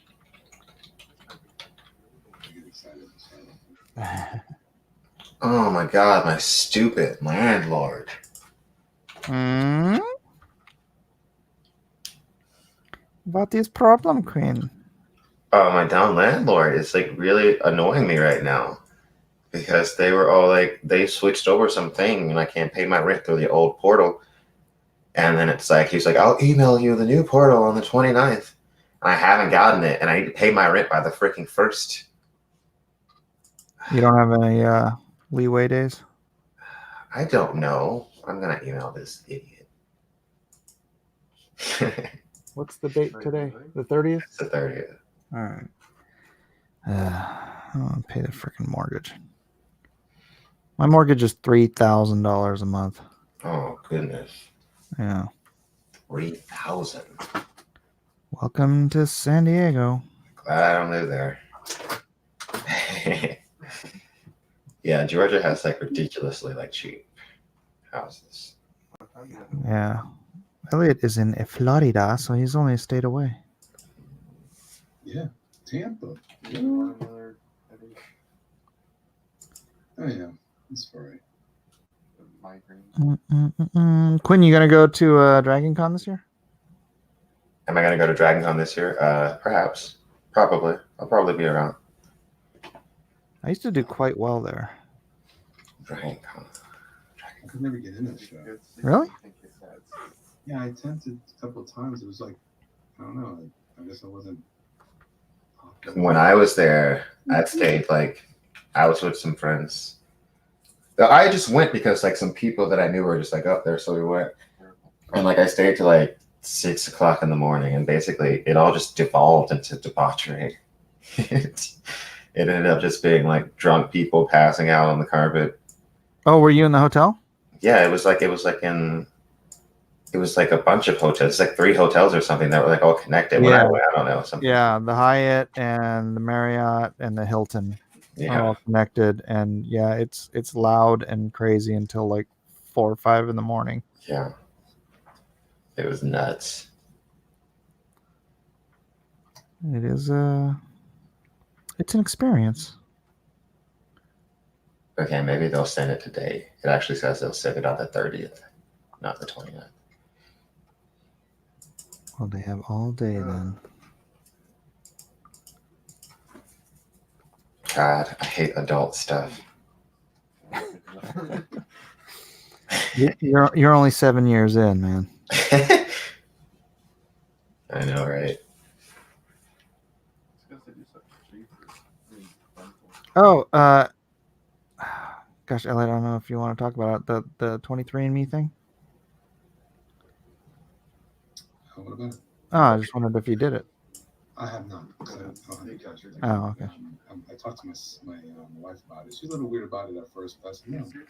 Oh my god, my stupid landlord. What is problem, Queen? Oh, my down landlord is like really annoying me right now because they were all like, they switched over something and I can't pay my rent through the old portal. And then it's like, he's like, I'll email you the new portal on the 29th. And I haven't gotten it and I need to pay my rent by the freaking 1st. You don't have any leeway days? I don't know. I'm going to email this idiot. What's the date today? The 30th? It's the 30th. All right. I want to pay the freaking mortgage. My mortgage is $3,000 a month. Oh, goodness. Yeah. 3,000. Welcome to San Diego. Glad I don't live there. Yeah, Georgia has like ridiculously like cheap houses. Yeah. Elliot is in Florida, so he's only a state away. Yeah, Tampa. Oh yeah, that's all right. Quinn, you gonna go to Dragon Con this year? Am I gonna go to Dragon Con this year? Perhaps. Probably. I'll probably be around. I used to do quite well there. Dragon Con. I could never get in that show. Really? Yeah, I attempted a couple of times. It was like, I don't know. I guess I wasn't. When I was there, I stayed like, I was with some friends. I just went because like some people that I knew were just like up there, so we went. And like I stayed till like 6 o'clock in the morning, and basically it all just devolved into debauchery. It ended up just being like drunk people passing out on the carpet. Oh, were you in the hotel? Yeah, it was like a bunch of hotels. It's like 3 hotels or something that were like all connected. When I went, I don't know something. Yeah, the Hyatt and the Marriott and the Hilton are all connected, and yeah, it's loud and crazy until like 4 or 5 in the morning. Yeah, it was nuts. It is it's an experience. Okay, maybe they'll send it today. It actually says they'll send it on the 30th, not the 29th. Well, they have all day then. God, I hate adult stuff. You're only 7 years in, man. I know, right? Oh, gosh, Elliot, I don't know if you want to talk about it. The 23andMe thing. What about it? Oh, I just wondered if you did it. I have not. I don't have the cash. Oh, okay. I talked to my wife about it. She's a little weird about it at first, but I said, no, you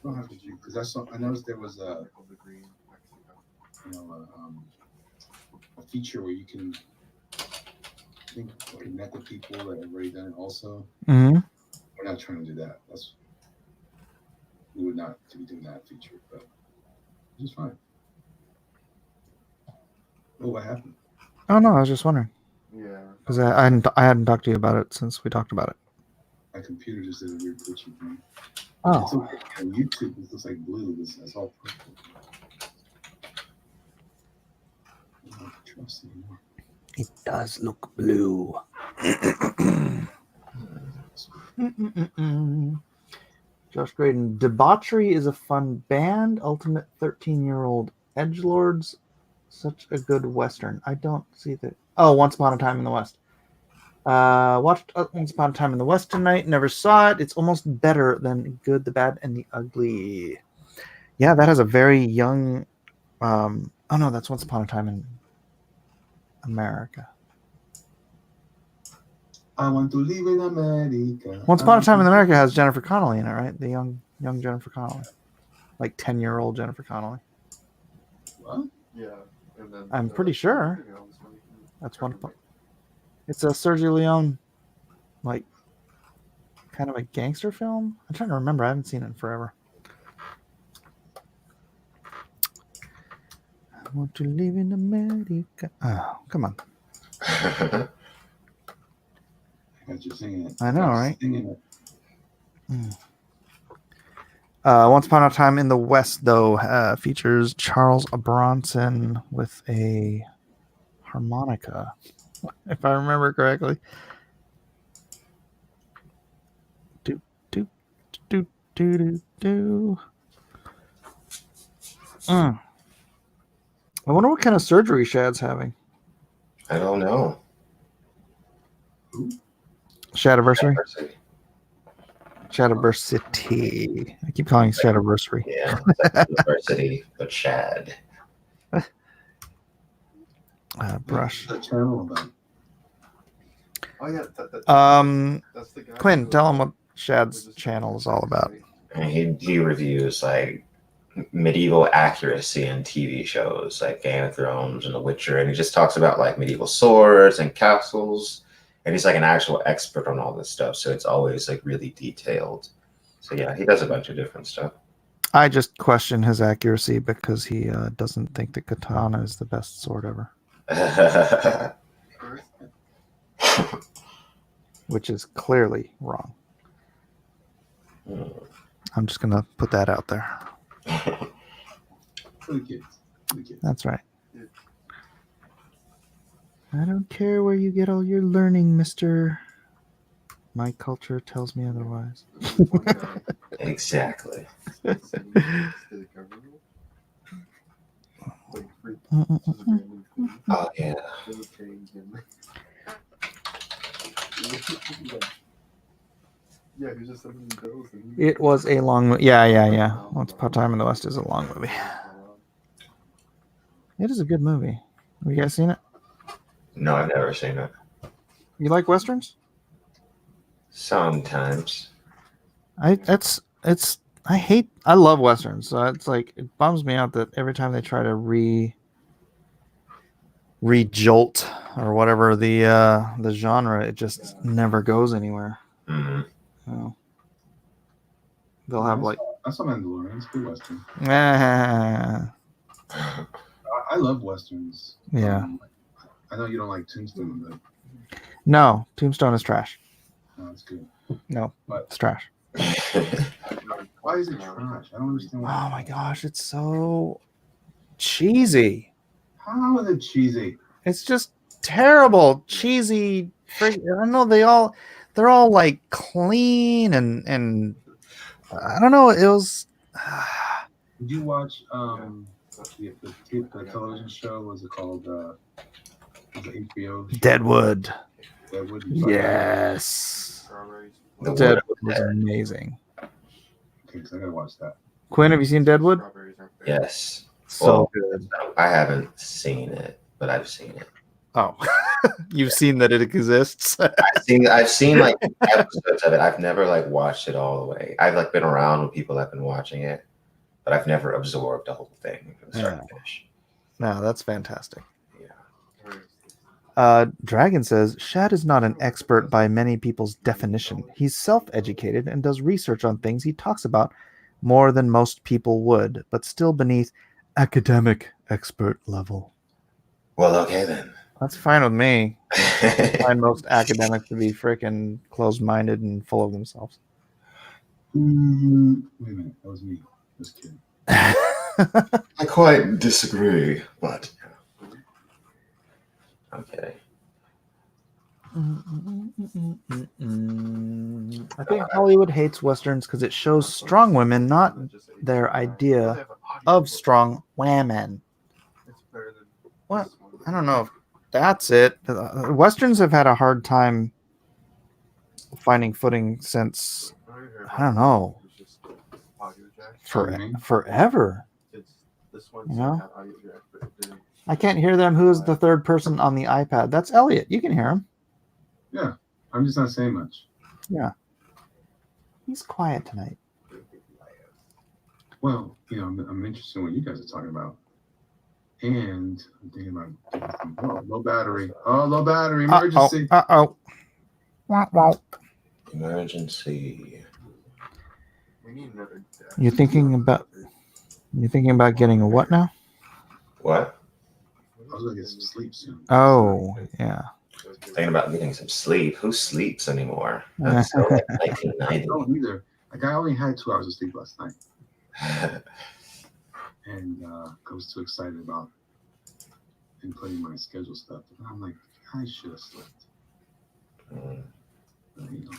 don't have to do, because I noticed there was a feature where you can connect with people that have already done it also. Mm-hmm. We're not trying to do that. We would not be doing that feature, but it's fine. Oh, what happened? Oh no, I was just wondering Yeah. because I hadn't talked to you about it since we talked about it. My computer just did a weird glitchy thing. Oh. It's okay. On YouTube, it looks like blue. It's all purple. I don't trust anymore. It does look blue. Josh Graydon. Debauchery is a fun band. Ultimate 13-year-old edgelords. Such a good Western. I don't see that. Oh, Once Upon a Time in the West. Watched Once Upon a Time in the West tonight. Never saw it. It's almost better than Good, the Bad, and the Ugly. Yeah, that has a very young... oh, no, that's Once Upon a Time in America. I want to live in America. Once Upon a Time in America has Jennifer Connelly in it, right? The young Jennifer Connelly. Like 10-year-old Jennifer Connelly. What? Yeah. And then, I'm pretty sure. everything else, like, That's one. It's a Sergio Leone, like, kind of a gangster film. I'm trying to remember. I haven't seen it in forever. I want to live in America. Oh, come on. I got you singing it. I know, right? Singing it. Once Upon a Time in the West, though, features Charles Bronson with a harmonica, if I remember correctly. Do, do, do, do, do, do. I wonder what kind of surgery Shad's having. I don't know. Shadiversary? Shadiversity. I keep calling it Shadiversary. Yeah, university, but Shad. Brush. The channel about. Oh yeah. That's the guy. Quinn, tell him what Shad's channel is all about. And he reviews like medieval accuracy in TV shows like Game of Thrones and The Witcher, and he just talks about like medieval swords and castles, and he's like an actual expert on all this stuff, so it's always like really detailed. So yeah, he does a bunch of different stuff. I just question his accuracy because he doesn't think the katana is the best sword ever, which is clearly wrong. I'm just gonna put that out there. For the kids. That's right. I don't care where you get all your learning, mister. My culture tells me otherwise. Exactly. Oh yeah. Yeah, he just sending those. It was a long movie. Yeah. Once Upon a Time in the West is a long movie. It is a good movie. Have you guys seen it? No, I've never seen it. You like westerns? Sometimes. I love westerns. So it's like it bums me out that every time they try to re-jolt or whatever the genre, it just never goes anywhere. Mm-hmm. So they'll have like I saw Mandalorian. It's a good western. yeah. I love westerns. Yeah. I know you don't like Tombstone, but No, Tombstone is trash. no, it's good. No, But it's trash. why is it trash? I don't understand why. Oh my gosh, it's so cheesy. How is it cheesy? It's just terrible, cheesy. I don't know. They're all like clean and I don't know. It was. Did you watch the television show? Was it called? Was it HBO? Deadwood. Deadwood. Yes. The Wood Deadwood over was there. amazing. Okay, so I gotta watch that. Quinn, have you seen Deadwood? Yes. So Well, good. I haven't seen it, but I've seen it. Oh, you've seen that it exists. I've seen like episodes of it. I've never like watched it all the way. I've like been around with people that've been watching it, but I've never absorbed the whole thing from start to finish. No, that's fantastic. Yeah. Dragon says Shad is not an expert by many people's definition. He's self-educated and does research on things he talks about more than most people would, but still beneath academic expert level. Well, okay then. That's fine with me. I find most academics to be freaking closed-minded and full of themselves. Wait a minute, that was me. Just kidding. I quite disagree, but I'm kidding. I think Hollywood hates Westerns because it shows strong women, not their idea of strong women. What? I don't know if that's it. Westerns have had a hard time finding footing since, I don't know, forever. You know? I can't hear them. Who's the third person on the iPad? That's Elliot. You can hear him. Yeah, I'm just not saying much. Yeah. He's quiet tonight. Well, you know, I'm interested in what you guys are talking about. And I'm thinking about low battery. Oh, low battery emergency. Uh-oh. Wow. Emergency. You're thinking about getting a what now? What? I was gonna get some sleep soon. Oh, yeah. Thinking about getting some sleep. Who sleeps anymore? That's so like 1990. I don't either. Like I only had 2 hours of sleep last night, and I was too excited about inputting my schedule stuff. And I'm like, I should have slept. But, you know.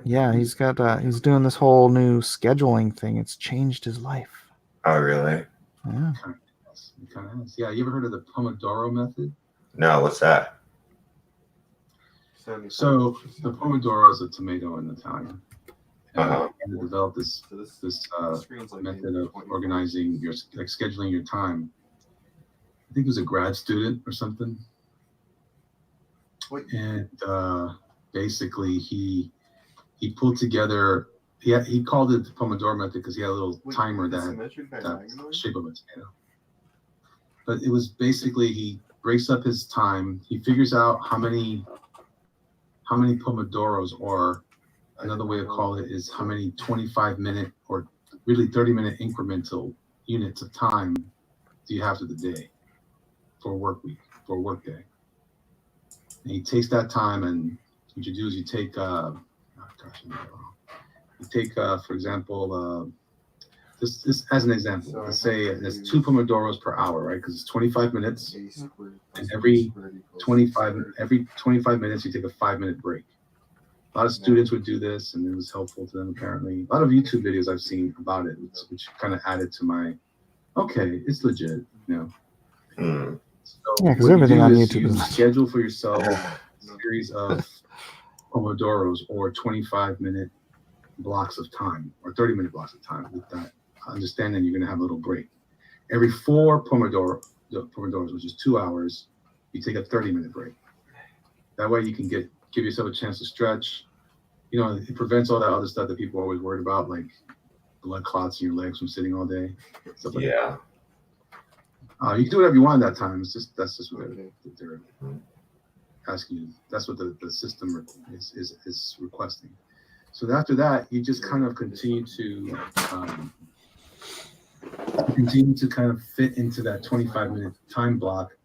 Yeah, he's doing this whole new scheduling thing. It's changed his life. Oh, really? Yeah. It kind of has. Yeah, you ever heard of the Pomodoro method? No, what's that? So the Pomodoro is a tomato in Italian. Uh-huh. And they developed this method of organizing your, like scheduling your time. I think he was a grad student or something. And basically he pulled together. He called it the Pomodoro method because he had a little timer that shape of a tomato. But it was basically he breaks up his time. He figures out how many Pomodoros, or another way to call it is how many 25-minute or really 30-minute incremental units of time do you have to the day for a work week, for a work day. And he takes that time, and what you do is you take, for example, this as an example, let's say it's 2 Pomodoros per hour, right? Because it's 25 minutes, and every 25 minutes you take a 5-minute break. A lot of students would do this, and it was helpful to them apparently. A lot of YouTube videos I've seen about it, which kind of added to my, okay, it's legit, you know. So Yeah, because everything on YouTube is is schedule for yourself a series of Pomodoros or 25-minute blocks of time or 30-minute blocks of time, with that understanding you're going to have a little break. Every 4 Pomodoros, which is 2 hours, you take a 30-minute break. That way you can give yourself a chance to stretch. You know, it prevents all that other stuff that people are always worried about, like blood clots in your legs from sitting all day. Stuff like that. You can do whatever you want at that time. That's just what they're asking you. That's what the system is requesting. So after that, you just kind of continue to kind of fit into that 25-minute time block,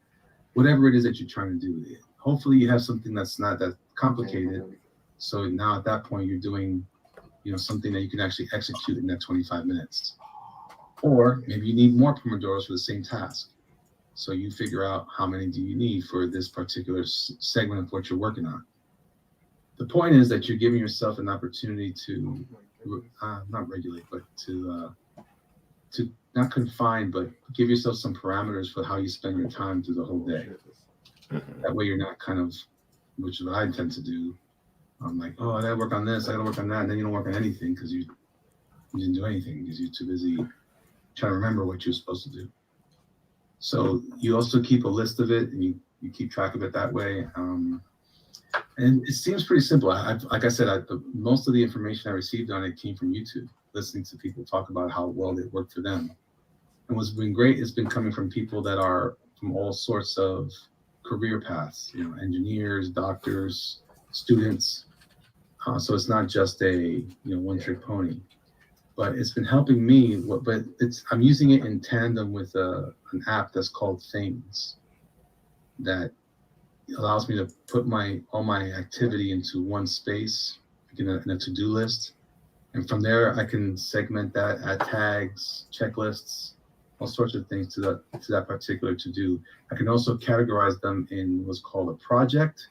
whatever it is that you're trying to do. Hopefully, you have something that's not that complicated. So now at that point, you're doing, you know, something that you can actually execute in that 25 minutes. Or maybe you need more Pomodoros for the same task. So you figure out how many do you need for this particular segment of what you're working on. The point is that you're giving yourself an opportunity to not regulate, but to not confine, but give yourself some parameters for how you spend your time through the whole day. That way you're not kind of, which is what I intend to do, I'm like, oh, I gotta work on this, I gotta work on that, and then you don't work on anything because you didn't do anything because you're too busy trying to remember what you're supposed to do. So you also keep a list of it, and you keep track of it that way. And it seems pretty simple. Like I said, most of the information I received on it came from YouTube, listening to people talk about how well it worked for them. And what's been great has been coming from people that are from all sorts of career paths, engineers, doctors, students. So it's not just a one-trick pony, but it's been helping me. But I'm using it in tandem with an app that's called Things, that allows me to put all my activity into one space in a to-do list, and from there I can segment that, add tags, checklists, all sorts of things to that particular to-do. I can also categorize them in what's called a project,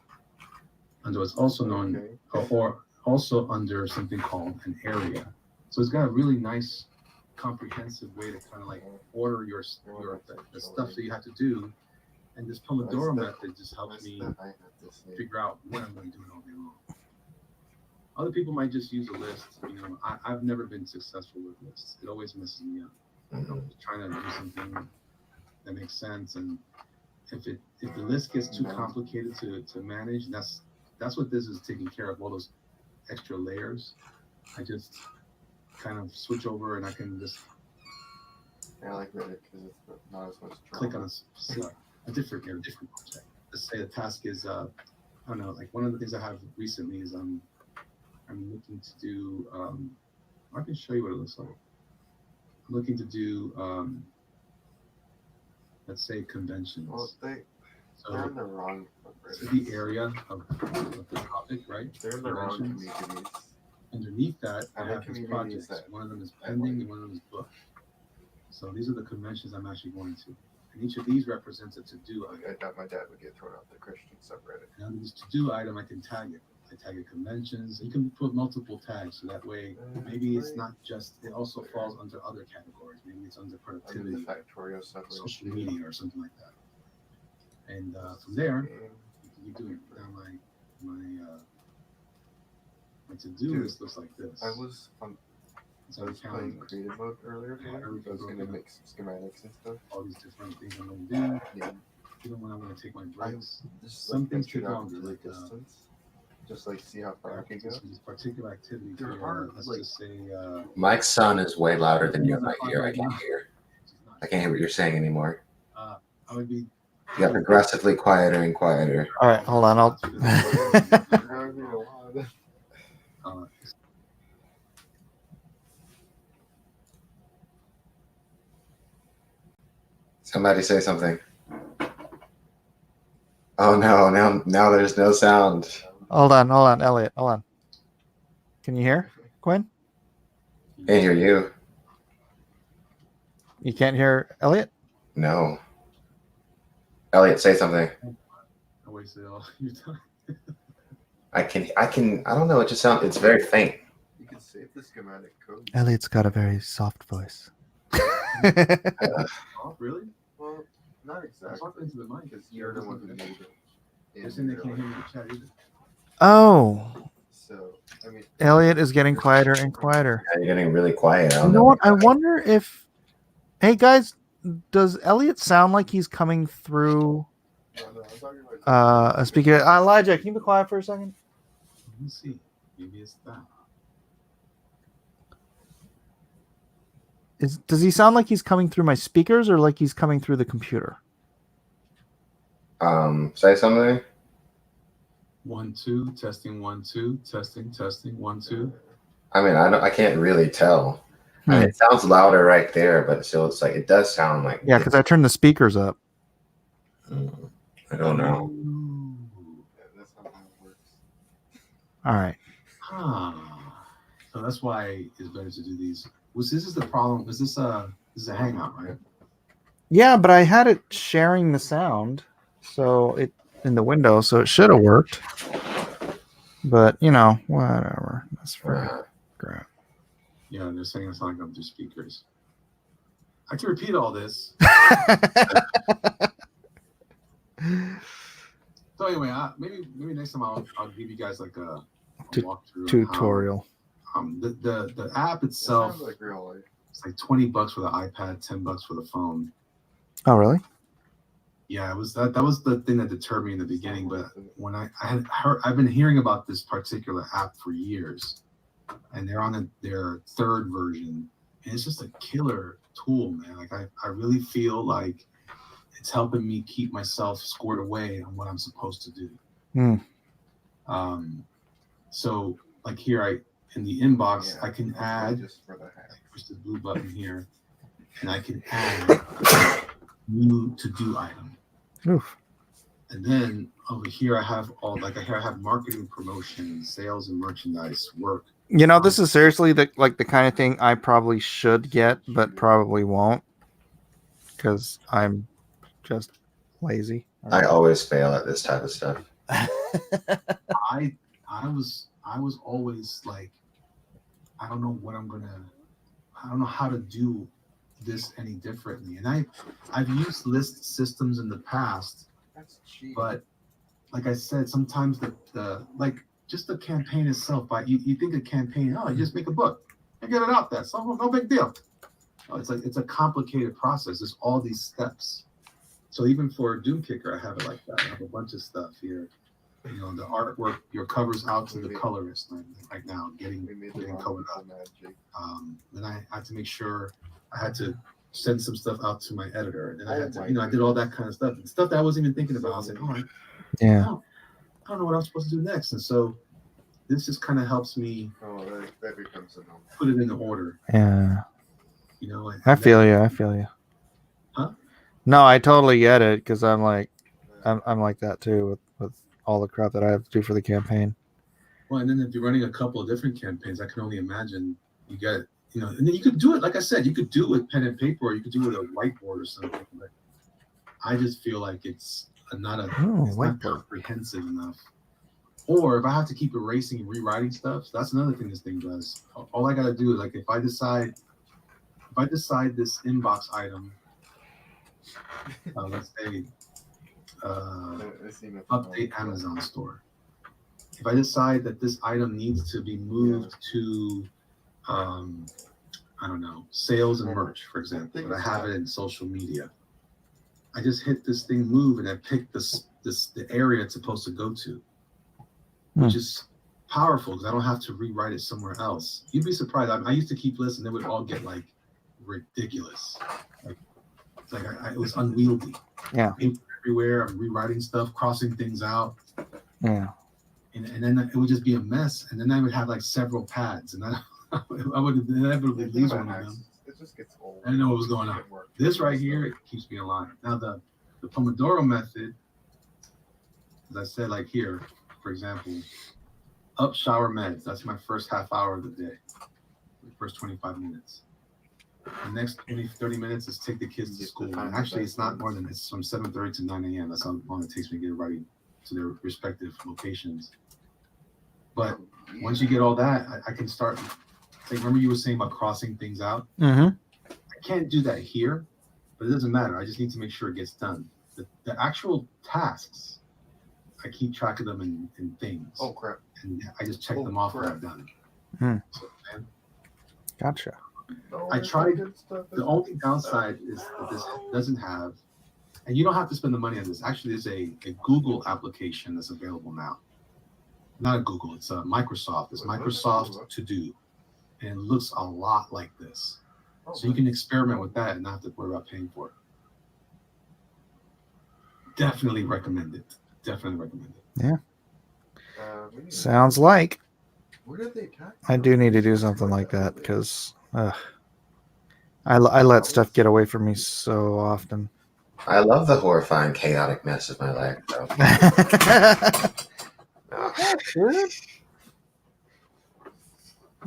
under what's also known, or also under something called an area. So it's got a really nice, comprehensive way to kind of like order the stuff that you have to do. And this Pomodoro method just helps me figure out what I'm going to do all day long. Other people might just use a list. I've never been successful with lists. It always messes me up. Trying to do something that makes sense, and if the list gets too complicated to manage, that's what this is taking care of, all those extra layers. I just kind of switch over, and I can just I like Reddit because it's not as much click on a different project. Let's say the task is I don't know, like one of the things I have recently is I'm looking to do I can show you what it looks like. I'm looking to do let's say conventions. Well, they're in the wrong. So the area of the topic, right? They're in the wrong communities. Underneath that, I And have these projects. One of them is pending, and one of them is booked. So these are the conventions I'm actually going to. And each of these represents a to-do item. I thought my dad would get thrown off the Christian subreddit. And on this to-do item, I can tag it. I tag it conventions. You can put multiple tags, so that way maybe it's not just. It also falls under other categories. Maybe it's under productivity, The Factorio subreddit. social media, or something like that. And from there, you can keep doing it. Now my to-do list looks like this. I was playing creative mode earlier. I was gonna make some schematics and stuff. All these different things I'm going to do. Yeah. Even when I'm going to take my breaks. Just Some things ventured take out longer, to the like, distance. Just like see how far I can go. This particular activity There for, are, let's like- just say, Mike's sound is way louder than you in my ear. I can't hear. I can't hear what you're saying anymore. I would be. You got progressively quieter and quieter. All right, hold on. Somebody say something. Oh no! Now there's no sound. Hold on, Elliot. Hold on. Can you hear, Quinn? Can't hear you. You can't hear Elliot? No. Elliot, say something. I wasted all your time. I don't know. It just sounds. It's very faint. You can save the schematic code. Elliot's got a very soft voice. Oh, really? Well, not Talk exactly. into the mic. Because you're the one who made it. They're saying they can't hear me in the chat either. Oh, So, I mean, Elliot is getting quieter and quieter. You're getting really quiet. I You don't know know. what? I wonder if. Hey guys, does Elliot sound like he's coming through no, I'm talking about a speaker? Elijah, can you be quiet for a second? Let me see. Maybe it's that. Does he sound like he's coming through my speakers or like he's coming through the computer? Say something. 1 2 testing 1 2 testing 1 2. I mean, I can't really tell. I mean, it sounds louder right there, but still, it's like it does sound like. Yeah, because I turned the speakers up. I don't know. Yeah, that's not how it works. All right. So that's why it's better to do these. This is the problem. This is a hangout, right? Yeah, but I had it sharing the sound, so it in the window, so it should have worked. But whatever. That's for crap. Yeah, they're saying it's not going through speakers. I can repeat all this. So anyway, maybe next time I'll give you guys like a walkthrough. Tutorial. The app It itself, sounds like real life. it's like $20 for the iPad, $10 for the phone. Oh, really? Yeah, it was that was the thing that deterred me in the beginning. But when I've been hearing about this particular app for years, and they're on their third version, and it's just a killer tool, man. Like I really feel like it's helping me keep myself squared away on what I'm supposed to do. So like here, in the inbox, I can add. Just for the hack. Push the blue button here, and I can add new to-do item. Oof. And then over here, I have I have marketing, promotion, sales, and merchandise work. You know, this is seriously the kind of thing I probably should get, but probably won't, because I'm just lazy. I always fail at this type of stuff. I was always like, I don't know how to do this any differently. And I've used list systems in the past, but like I said, sometimes the just the campaign itself, but you think a campaign, you just make a book and get it out there. So no big deal. It's a complicated process. There's all these steps. So even for Doom Kicker, I have it like that. I have a bunch of stuff here. You know, the artwork, your covers out to the colorist right now, getting covered up. Then I had to make sure I had to send some stuff out to my editor. And then I had to, I did all that kind of stuff. And stuff that I wasn't even thinking about. I was like, all right, yeah. I don't know what I'm supposed to do next. And so this just kind of helps me that becomes a normal. put it in order. Yeah. You know, I feel you. Huh? No, I totally get it, because I'm like that too with all the crap that I have to do for the campaign. Well, and then if you're running a couple of different campaigns, I can only imagine you get, and then you could do it, like I said, you could do it with pen and paper, or you could do it with a whiteboard or something. But I just feel like it's not comprehensive enough. Or if I have to keep erasing and rewriting stuff, that's another thing this thing does. All I got to do is, like, if I decide this inbox item, let's say, update Amazon store. If I decide that this item needs to be moved to, I don't know, sales and merch, for example, but I have it in social media, I just hit this thing move, and I pick the area it's supposed to go to, which is powerful because I don't have to rewrite it somewhere else. You'd be surprised. I used to keep lists, and they would all get like ridiculous. It was unwieldy. Yeah. Paper everywhere. I'm rewriting stuff, crossing things out. Yeah. And then it would just be a mess. And then I would have like several pads, and I would inevitably lose one of them. It just gets old. I didn't know what was going on. This right here, it keeps me alive. Now the Pomodoro method, as I said, like here, for example, up, shower, meds. That's my first half hour of the day. The first 25 minutes. The next 30 minutes is take the kids to school. And actually, it's not more than, it's from 7:30 to 9 a.m. That's how long it takes me to get ready to their respective locations. But once you get all that, I can start. Like, remember you were saying about crossing things out? Mm-hmm. I can't do that here, but it doesn't matter. I just need to make sure it gets done. The actual tasks, I keep track of them in things. Oh, crap. And I just check them off when I've done it. Hmm. So, man, Gotcha. I tried. The only downside is that this doesn't have, and you don't have to spend the money on this. Actually, there's a Google application that's available now. Not a Google, it's a Microsoft. It's Microsoft To Do, and it looks a lot like this. So you can experiment with that and not have to worry about paying for it. Definitely recommend it. Yeah. Sounds like Where did they attack? I do need to do something like that, because I let stuff get away from me so often. I love the horrifying, chaotic mess of my life, though.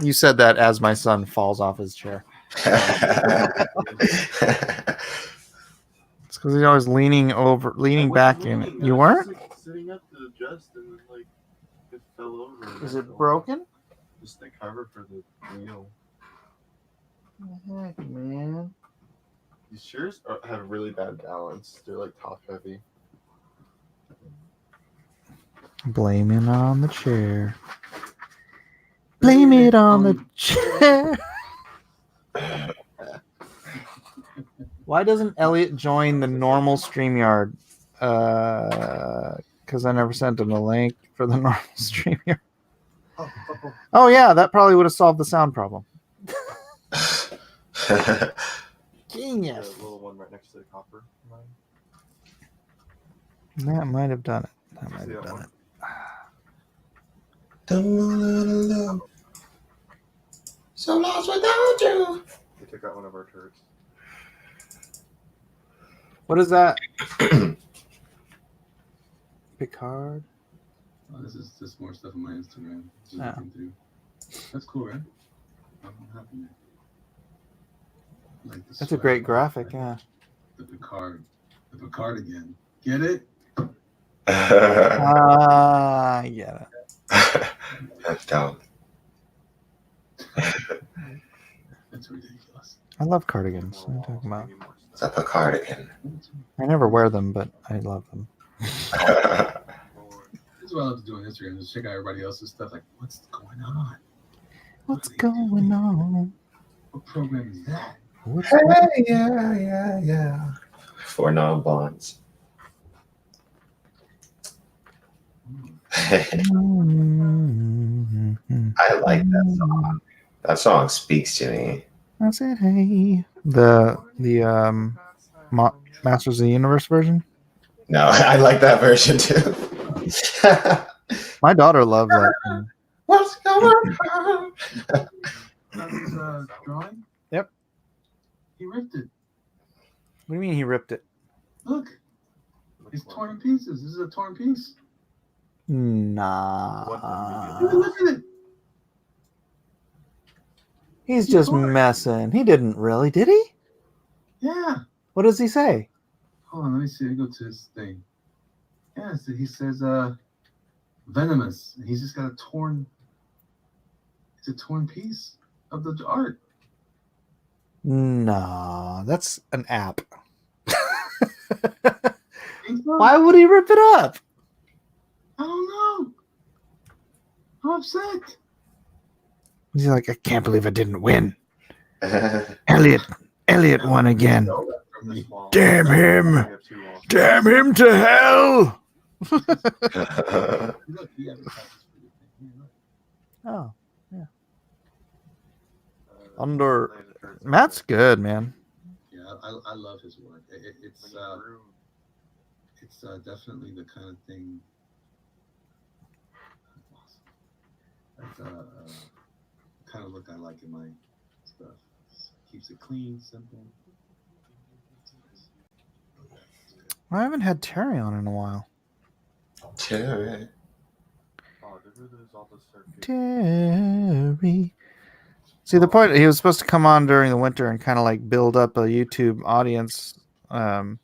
You said that as my son falls off his chair. It's because he's always leaning back in it. You weren't? Sitting up to adjust, and then like it fell over. Is it broken? Just the cover for the wheel. Heck, man. These chairs have really bad balance. They're like top heavy. Blaming on the chair. Blame it on the chair. Why doesn't Elliot join the normal StreamYard? Because I never sent him a link for the normal StreamYard. Oh yeah, that probably would have solved the sound problem. Genius. The little one right next to the copper line. That might have done it. That might See have that done one? it. So lost without you. They took out one of our turrets. What is that? Picard. Oh, this is just more stuff on my Instagram. Just Oh. looking through. That's cool, right? I'm happy. Like the That's a great sweat, graphic, like yeah. The Picard again. Get it? I get it. That's dumb. That's ridiculous. I love cardigans. What are you talking about? It's a cardigan. I never wear them, but I love them. That's what I love to do on Instagram. Just check out everybody else's stuff. Like, what's going on? What's going on? What program is that? What's Hey, yeah. For non-bonds. I like that song. That song speaks to me. I said, hey. The Masters of the Universe version? No, I like that version too. My daughter loves that one. What's going on? His drawing? Yep. He ripped it. What do you mean he ripped it? Look, it's torn in pieces. This is a torn piece. Nah. Look at it. He's just messing. He didn't really, did he? Yeah. What does he say? Hold on, let me see. I go to his thing. Yeah, so he says venomous. And he's just got a torn. It's a torn piece of the art. No, that's an app. Think so? Why would he rip it up? I don't know. I'm upset. He's like, I can't believe I didn't win. Elliot won again. Damn him. Damn him to hell. Look, he advertises for the thing. Look. Oh, yeah. Matt's good, man. Yeah, I love his work. It's definitely the kind of thing. That's kind of look I like in my stuff. Keeps it clean, simple. I haven't had Terry on in a while. Terry. Terry. See, the point, he was supposed to come on during the winter and kind of like build up a YouTube audience. But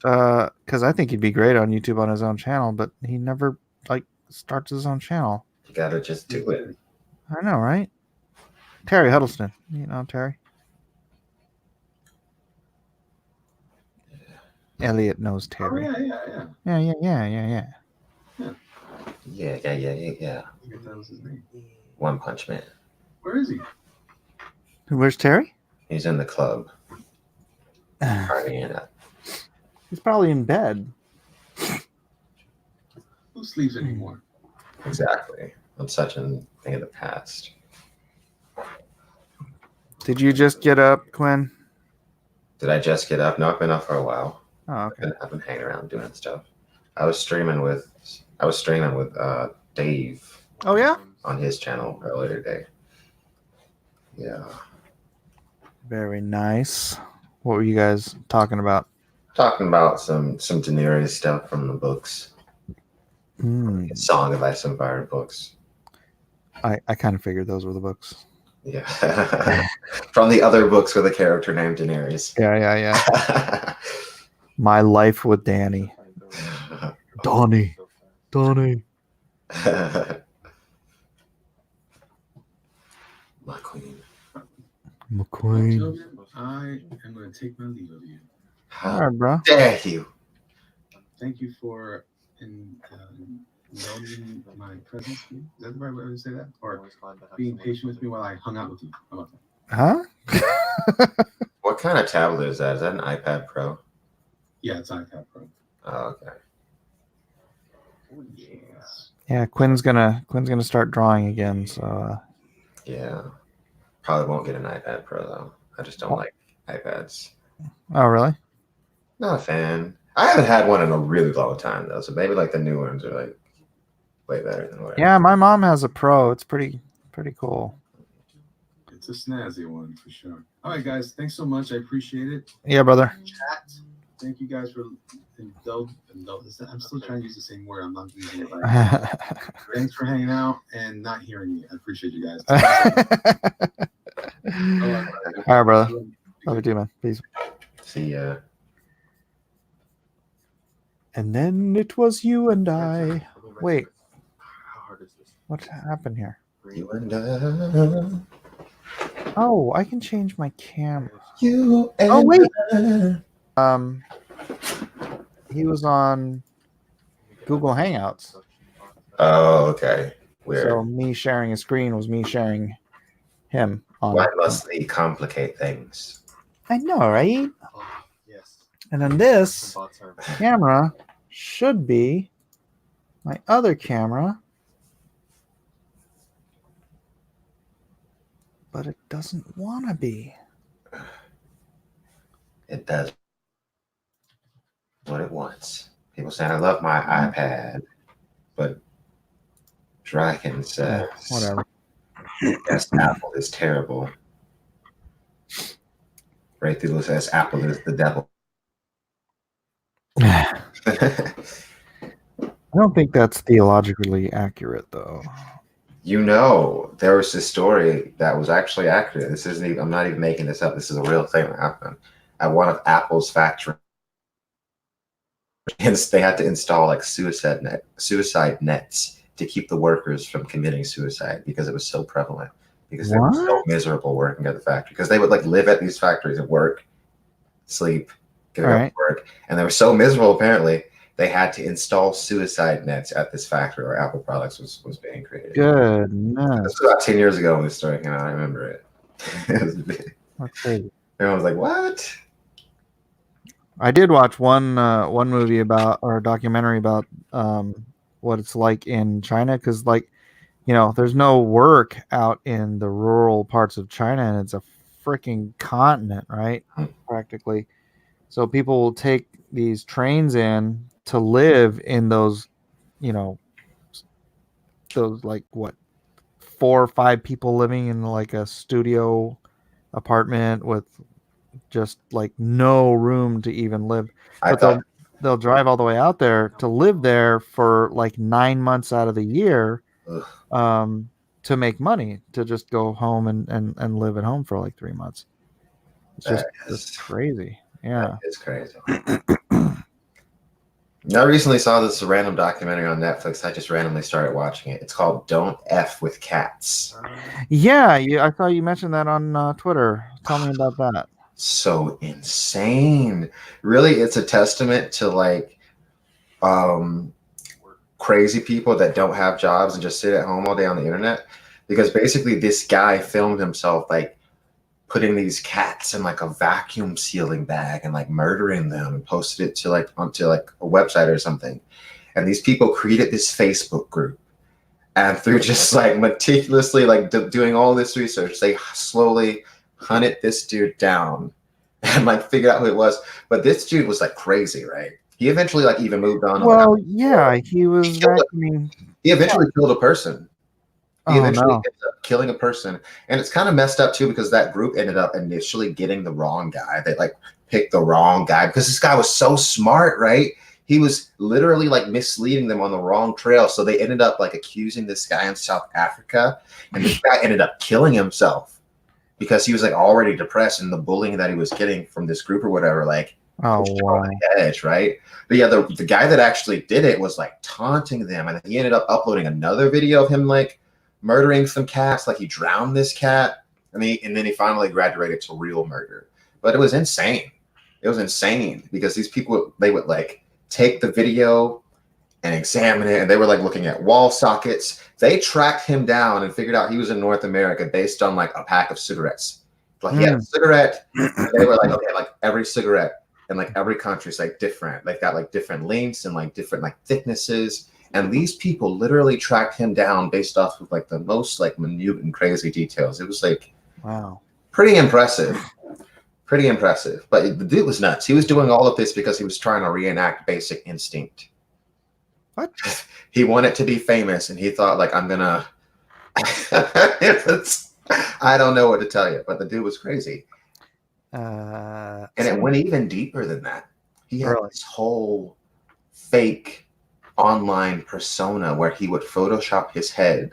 because I think he'd be great on YouTube on his own channel, but he never like starts his own channel. You gotta just do it. I know, right? Terry Huddleston. You know Terry? Elliot knows Oh, Terry. yeah. Yeah. Yeah. I think that was his name. One Punch Man. Where is he? Where's Terry? He's in the club. Partying up. He's probably in bed. Who sleeps anymore? Exactly. I'm such a thing of the past. Did you just get up, Quinn? Did I just get up? No, I've been up for a while. Oh, okay. I've been hanging around doing stuff. I was streaming with Dave Oh, yeah? on his channel earlier today. Yeah. Very nice. What were you guys talking about? Talking about some Daenerys stuff from the books. Song of Ice and Fire books. I kind of figured those were the books. Yeah. From the other books with a character named Daenerys. Yeah. My Life with Danny. Donnie. My queen. McQueen. Gentlemen, I am going to take my leave of you. All How right, bro. dare you? Thank you for indulging my presence. Is that the right way to say that? Or being patient with me while I hung out with you. How about that? Huh? What kind of tablet is that? Is that an iPad Pro? Yeah, it's iPad Pro. Oh, okay. Oh, yeah. Yeah, Quinn's gonna start drawing again. So Yeah. Probably won't get an iPad Pro though. I just don't like iPads. oh really? Not a fan. I haven't had one in a really long time though, so maybe like the new ones are like way better than whatever. Yeah, my mom has a Pro. It's pretty cool. It's a snazzy one for sure. All right, guys. Thanks so much. I appreciate it. Yeah, brother. Chat. Thank you guys for indulge. I'm still trying to use the same word. I'm not using it right. Thanks for hanging out and not hearing me. I appreciate you guys. All right, brother. Love you too, man. Peace. See ya. And then it was you and I. Wait, How hard is this? what happened here? You and I. Oh, I can change my camera. You and Oh wait. I. He was on Google Hangouts. Oh, okay. Weird. So me sharing a screen was me sharing him on. Why must they complicate things? I know, right? Oh, yes. And then this Some bots are camera should be my other camera, but it doesn't want to be. It does what it wants. People say I love my iPad, but Draken says Whatever. yes, Apple is terrible. Ray Thulu says Apple is the devil. I don't think that's theologically accurate, though. You know, there was this story that was actually accurate. This isn't even, I'm not even making this up. This is a real thing that happened at one of Apple's factories. They had to install like suicide nets to keep the workers from committing suicide because it was so prevalent. Because they were so miserable working at the factory. Because they would like live at these factories and work, sleep, get up to work, and they were so miserable. Apparently, they had to install suicide nets at this factory where Apple products was being created. Goodness. This was about 10 years ago when this story came out. I remember it. It was big. That's crazy. Everyone was like, "What?" I did watch one movie about, or a documentary about what it's like in China, because like, you know, there's no work out in the rural parts of China, and it's a freaking continent, right? Practically. So people will take these trains in to live in those, you know, those like what, 4 or 5 people living in like a studio apartment with just like no room to even live. But they'll drive all the way out there to live there for like 9 months out of the year, to make money, to just go home and live at home for like 3 months. It's crazy. Yeah, it's crazy. I recently saw this random documentary on Netflix. I just randomly started watching it. It's called "Don't F with Cats." Yeah, I saw you mentioned that on Twitter. Tell me about that. So insane. Really, it's a testament to like crazy people that don't have jobs and just sit at home all day on the internet. Because basically this guy filmed himself like putting these cats in like a vacuum sealing bag and like murdering them and posted it to like onto like a website or something. And these people created this Facebook group. And through just like meticulously like doing all this research, they slowly hunted this dude down and like figured out who it was. But this dude was like crazy, right? He eventually like even moved on. Well, yeah, he was. He eventually killed a person. He eventually ended up killing a person. And it's kind of messed up too, because that group ended up initially getting the wrong guy. They like picked the wrong guy because this guy was so smart, right? He was literally like misleading them on the wrong trail. So they ended up like accusing this guy in South Africa, and this guy ended up killing himself because he was like already depressed, and the bullying that he was getting from this group or whatever, like wow, on the edge, right? But yeah, the guy that actually did it was like taunting them, and he ended up uploading another video of him like murdering some cats, like he drowned this cat, and then he finally graduated to real murder. But it was insane. It was insane because these people, they would like take the video and examine it. And they were like looking at wall sockets. They tracked him down and figured out he was in North America based on like a pack of cigarettes. Like he had a cigarette. And they were like, okay, like every cigarette in like every country is like different. They've got like different lengths and like different like thicknesses. And these people literally tracked him down based off of like the most like minute and crazy details. It was like, wow, pretty impressive. Pretty impressive. But the dude was nuts. He was doing all of this because he was trying to reenact Basic Instinct. What? He wanted to be famous, and he thought, like, I'm gonna. I don't know what to tell you, but the dude was crazy. And it went even deeper than that. He had this whole fake online persona where he would Photoshop his head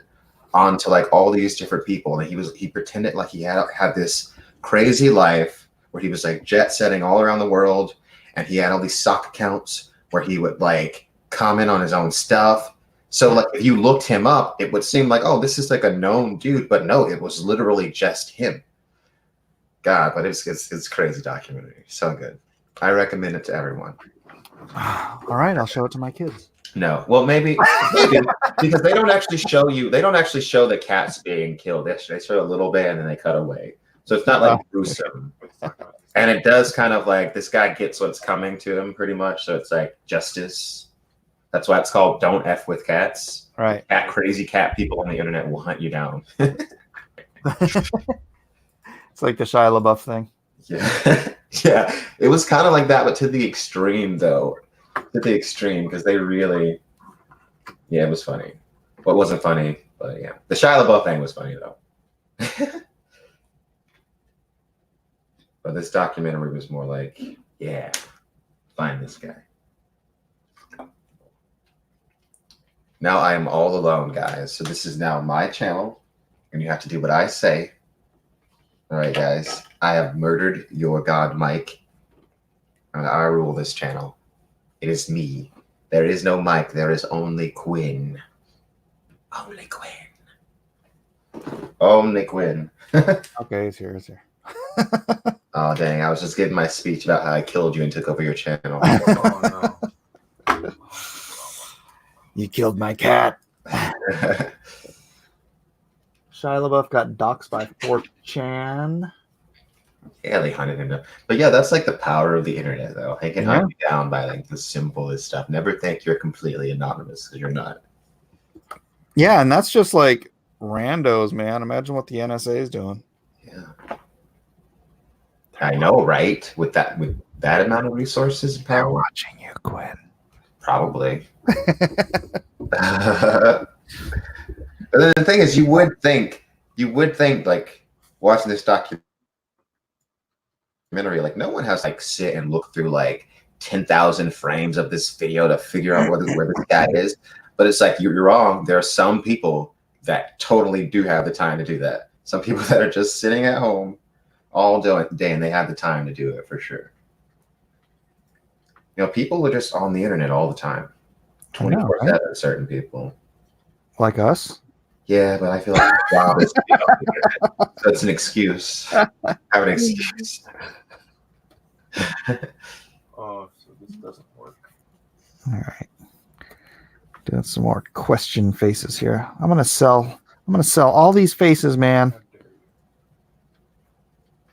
onto like all these different people, and he pretended like he had this crazy life where he was like jet setting all around the world, and he had all these sock accounts where he would like comment on his own stuff. So like if you looked him up, it would seem like, oh, this is like a known dude, but no, it was literally just him. God, but it's crazy documentary. So good. I recommend it to everyone. All right, I'll show it to my kids. No, well, maybe because they don't actually show the cats being killed. They show a little bit and then they cut away. So it's not like gruesome. And it does kind of like this guy gets what's coming to him pretty much. So it's like justice. That's why it's called Don't F with Cats. Right. Crazy cat people on the internet will hunt you down. It's like the Shia LaBeouf thing. Yeah. Yeah. It was kind of like that, but to the extreme though. To the extreme, because they really, it was funny. Well, it wasn't funny, but yeah. The Shia LaBeouf thing was funny though. But this documentary was more like, yeah, find this guy. Now I am all alone, guys. So this is now my channel, and you have to do what I say. All right, guys. I have murdered your god, Mike, and I rule this channel. It is me. There is no Mike. There is only Quinn. Only Quinn. Only Quinn. Okay, it's here. It's here. Oh, dang. I was just giving my speech about how I killed you and took over your channel. Oh no. You killed my cat. Shia LaBeouf got doxxed by 4chan. Yeah, they hunted him down. But yeah, that's like the power of the internet, though. They can hunt you down by like the simplest stuff. Never think you're completely anonymous because you're not. Yeah, and that's just like randos, man. Imagine what the NSA is doing. Yeah. I know, right? With that amount of resources and They're power. watching you, Quinn. Probably. But then the thing is, you would think like watching this documentary, like no one has like sit and look through like 10,000 frames of this video to figure out where this guy is. But it's like you're wrong. There are some people that totally do have the time to do that. Some people that are just sitting at home all day and they have the time to do it for sure. You know, people are just on the internet all the time. 24/7, certain people. Like us? Yeah, but I feel like the job is to be on the internet. So it's an excuse. I have an excuse. Oh, so this doesn't work. All right. Doing some more question faces here. I'm gonna sell all these faces, man.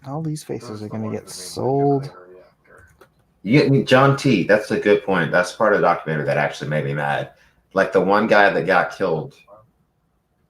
All these faces are gonna get sold. John T, that's a good point. That's part of the documentary that actually made me mad. Like the one guy that got killed.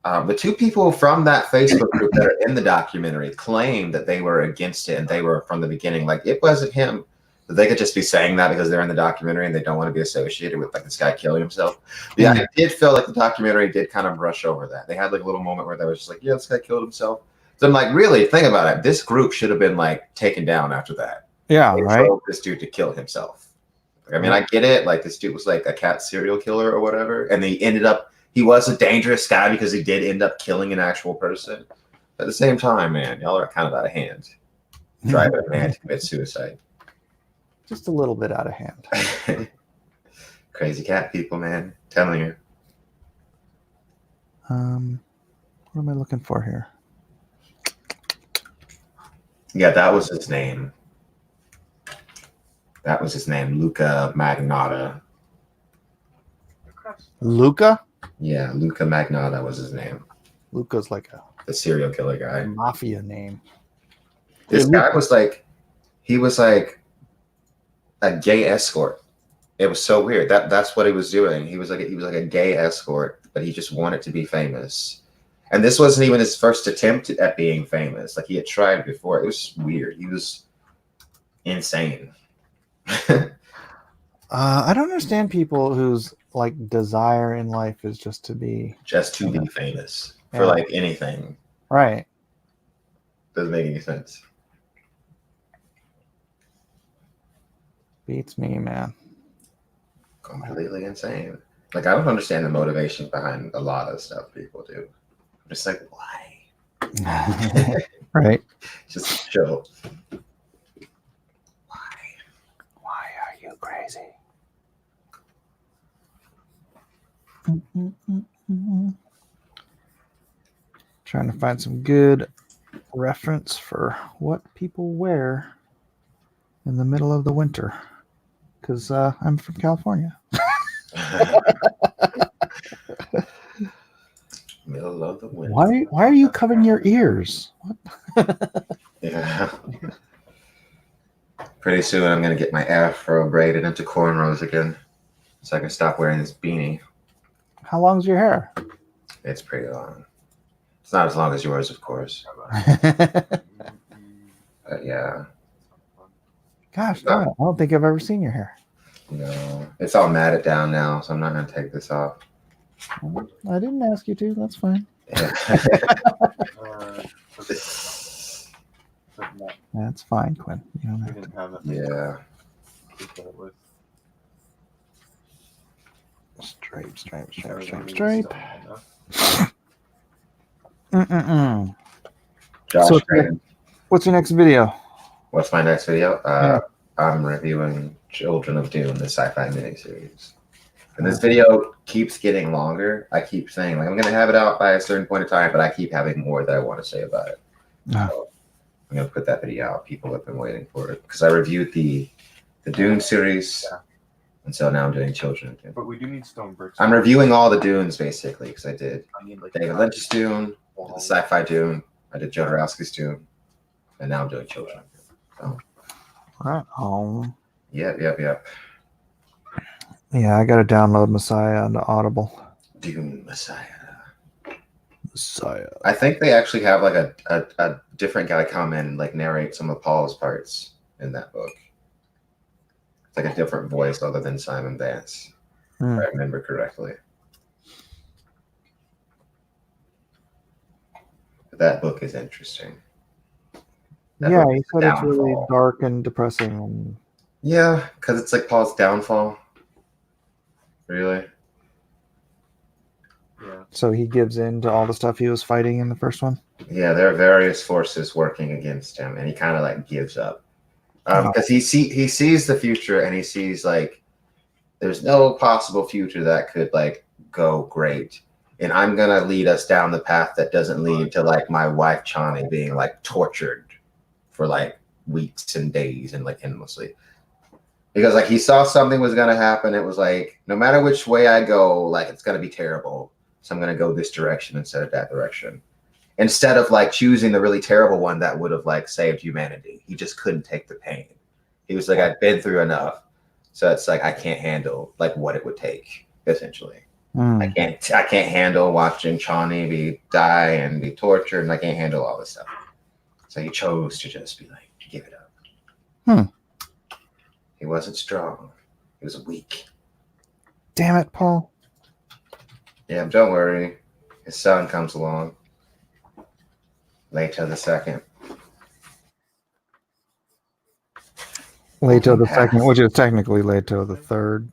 The two people from that Facebook group that are in the documentary claim that they were against it and they were from the beginning. Like it wasn't him. But they could just be saying that because they're in the documentary and they don't want to be associated with like this guy killing himself. But yeah, I did feel like the documentary did kind of brush over that. They had like a little moment where they was just like, yeah, this guy killed himself. So I'm like, really, think about it. This group should have been like taken down after that. Yeah, they right. This dude to kill himself. I mean, I get it. Like this dude was like a cat serial killer or whatever, and he was a dangerous guy because he did end up killing an actual person. But at the same time, man, y'all are kind of out of hand. Driving a man to commit suicide. Just a little bit out of hand. Crazy cat people, man. Telling you. What am I looking for here? Yeah, that was his name. That was his name, Luca Magnotta. Luca? Yeah, Luca Magnotta was his name. Luca's like a The serial killer guy. mafia name. This Dude, guy was like, he was like a gay escort. It was so weird. That's what he was doing. He was like a gay escort, but he just wanted to be famous. And this wasn't even his first attempt at being famous. Like he had tried before. It was weird. He was insane. I don't understand people whose like desire in life is just to be Just to be famous for Yeah. like anything. right. Doesn't make any sense. Beats me, man. Completely insane. Like I don't understand the motivation behind a lot of stuff people do. I'm just like, why? Right. Just chill. Why are you crazy? Trying to find some good reference for what people wear in the middle of the winter. Because I'm from California. Middle of the winter. Why are you covering your ears? What? Yeah. Pretty soon I'm gonna get my afro braided into cornrows again, so I can stop wearing this beanie. How long's your hair? It's pretty long. It's not as long as yours, of course. But yeah, Gosh, darn it. I don't think I've ever seen your hair. no, it's all matted down now, so I'm not gonna take this off. I didn't ask you to. That's fine. That's fine, Quinn. You don't We have to. didn't have that. Yeah. With Stripe. Mm-mm-mm. Josh, So- Brandon, What's your next video? what's my next video? I'm reviewing Children of Dune, the sci-fi miniseries. And this video keeps getting longer. I keep saying, like, I'm going to have it out by a certain point of time, but I keep having more that I want to say about it. Ah. So I'm going to put that video out. People have been waiting for it because I reviewed the Dune series, and so now I'm doing Children of Dune. But we do need stone bricks. I'm reviewing all the Dunes, basically, because I did I need like David Lynch's Dune, the sci-fi Dune, I did Jodorowsky's Dune, and now I'm doing Children of Dune. So, Right home. yep. Yeah, I got to download Messiah onto Audible. Dune Messiah. Messiah. I think they actually have like a different guy come in and like narrate some of Paul's parts in that book. It's like a different voice other than Simon Vance, if I remember correctly. That book is interesting. That Yeah, book he is said it's really downfall. dark and depressing. And Yeah, because it's like Paul's downfall. Really? Yeah. so he gives in to all the stuff he was fighting in the first one. Yeah, there are various forces working against him, and he kind of like gives up because he sees the future, and he sees like there's no possible future that could like go great, and I'm gonna lead us down the path that doesn't lead to like my wife Chani being like tortured for like weeks and days and like endlessly. Because like he saw something was gonna happen, it was like no matter which way I go, like it's gonna be terrible. So I'm gonna go this direction instead of that direction. Instead of like choosing the really terrible one that would have like saved humanity. He just couldn't take the pain. He was like, I've been through enough. So it's like I can't handle like what it would take, essentially. I can't handle watching Chani die and be tortured, and I can't handle all this stuff. So he chose to just be like, give it up. He wasn't strong. He was weak. Damn it, Paul. Yeah, don't worry. His son comes along. Leto the second. Leto the second, which is technically Leto the third.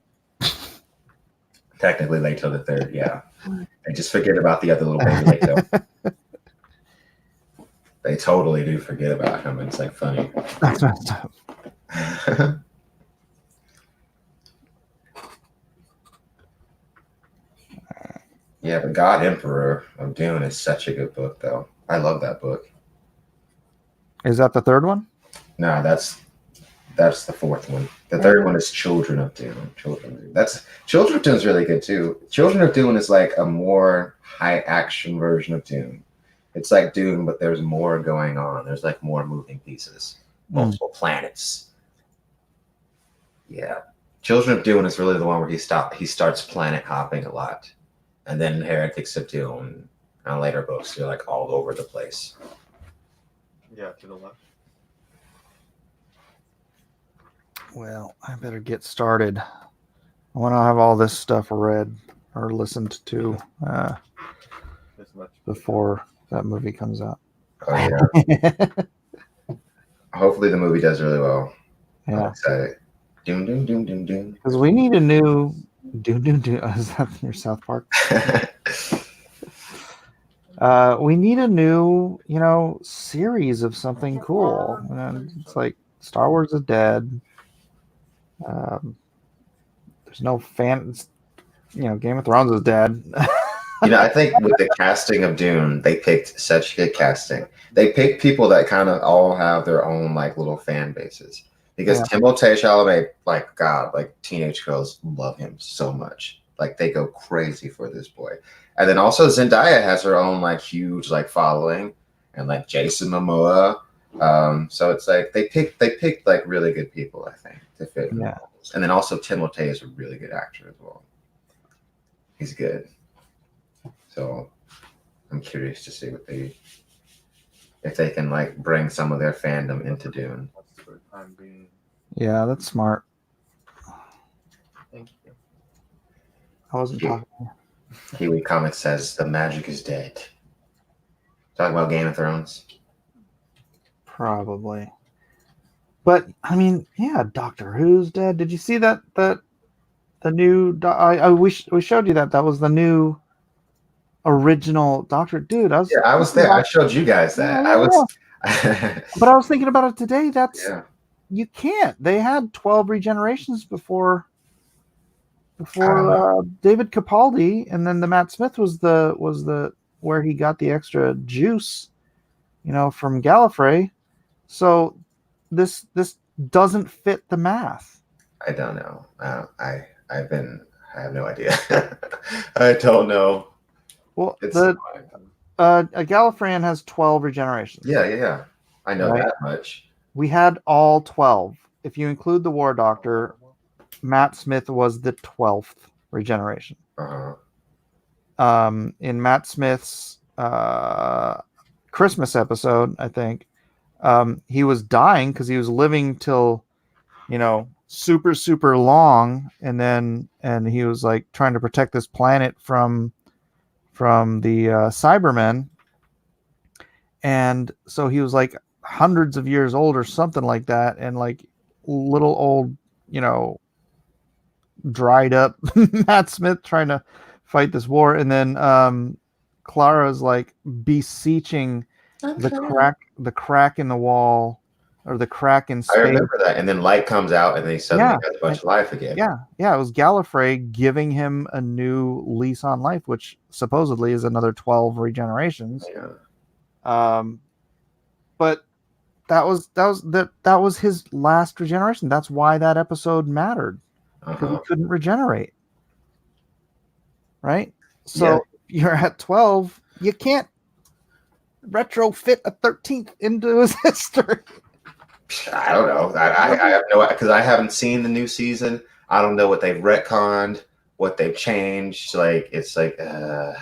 Technically Leto the third, yeah. They just forget about the other little baby Leto. They totally do forget about him. It's like funny. That's messed up. Yeah, but God Emperor of Dune is such a good book, though. I love that book. Is that the third one? No, that's That's the fourth one. The third one is Children of Dune. Children of Dune is really good too. Children of Dune is like a more high action version of Dune. It's like Dune, but there's more going on. There's like more moving pieces, multiple planets. Yeah, Children of Dune is really the one where he starts planet hopping a lot, and then Heretics of Dune and later books, they're like all over the place. Yeah, to the left. Well, I better get started. I want to have all this stuff read or listened to This much. before that movie comes out. Oh yeah. Hopefully the movie does really well. I'm Yeah, excited. Doom, doom, doom, doom, doom. because we need a new Is that your South Park? We need a new, series of something cool. And it's like Star Wars is dead. There's no fans. Game of Thrones is dead. I think with the casting of Dune, they picked such good casting. They picked people that kind of all have their own like little fan bases. Because Timothée Chalamet, like teenage girls love him so much. Like they go crazy for this boy. And then also Zendaya has her own like huge like following, and like Jason Momoa. So it's like they picked like really good people, I think, to fit. Yeah. And then also Timothée is a really good actor as well. He's good. So I'm curious to see if they can like bring some of their fandom into Dune. For the time being. Yeah, that's smart. Thank you. I wasn't talking. Kiwi Comics says the magic is dead. Talk about Game of Thrones. Probably. But I mean, yeah, Doctor Who's dead. Did you see that the new? We showed you that was the new original Doctor. Dude, I was there. I showed you guys that. But I was thinking about it today. That's yeah. You can't. They had 12 regenerations before David Capaldi, and then the Matt Smith was the where he got the extra juice, from Gallifrey. So this doesn't fit the math. I don't know. I have no idea. I don't know. Well, a Gallifreyan has 12 regenerations. Yeah. I know that much. We had all 12. If you include the War Doctor, Matt Smith was the 12th regeneration. Uh-huh. In Matt Smith's Christmas episode, I think, he was dying because he was living till, super, super long. And he was like trying to protect this planet from the Cybermen. And so he was like hundreds of years old or something like that. And like little old, dried up Matt Smith trying to fight this war. And then Clara's like beseeching the crack in the wall, or the crack in space. I remember that. And then light comes out and then he suddenly has a bunch of life again. Yeah. It was Gallifrey giving him a new lease on life, which supposedly is another 12 regenerations. Yeah. But that was his last regeneration. That's why that episode mattered. Because he couldn't regenerate. Right? So you're at 12, you can't retrofit a 13th into his history. I don't know. I have no, because I haven't seen the new season. I don't know what they've retconned, what they've changed. Like it's like God,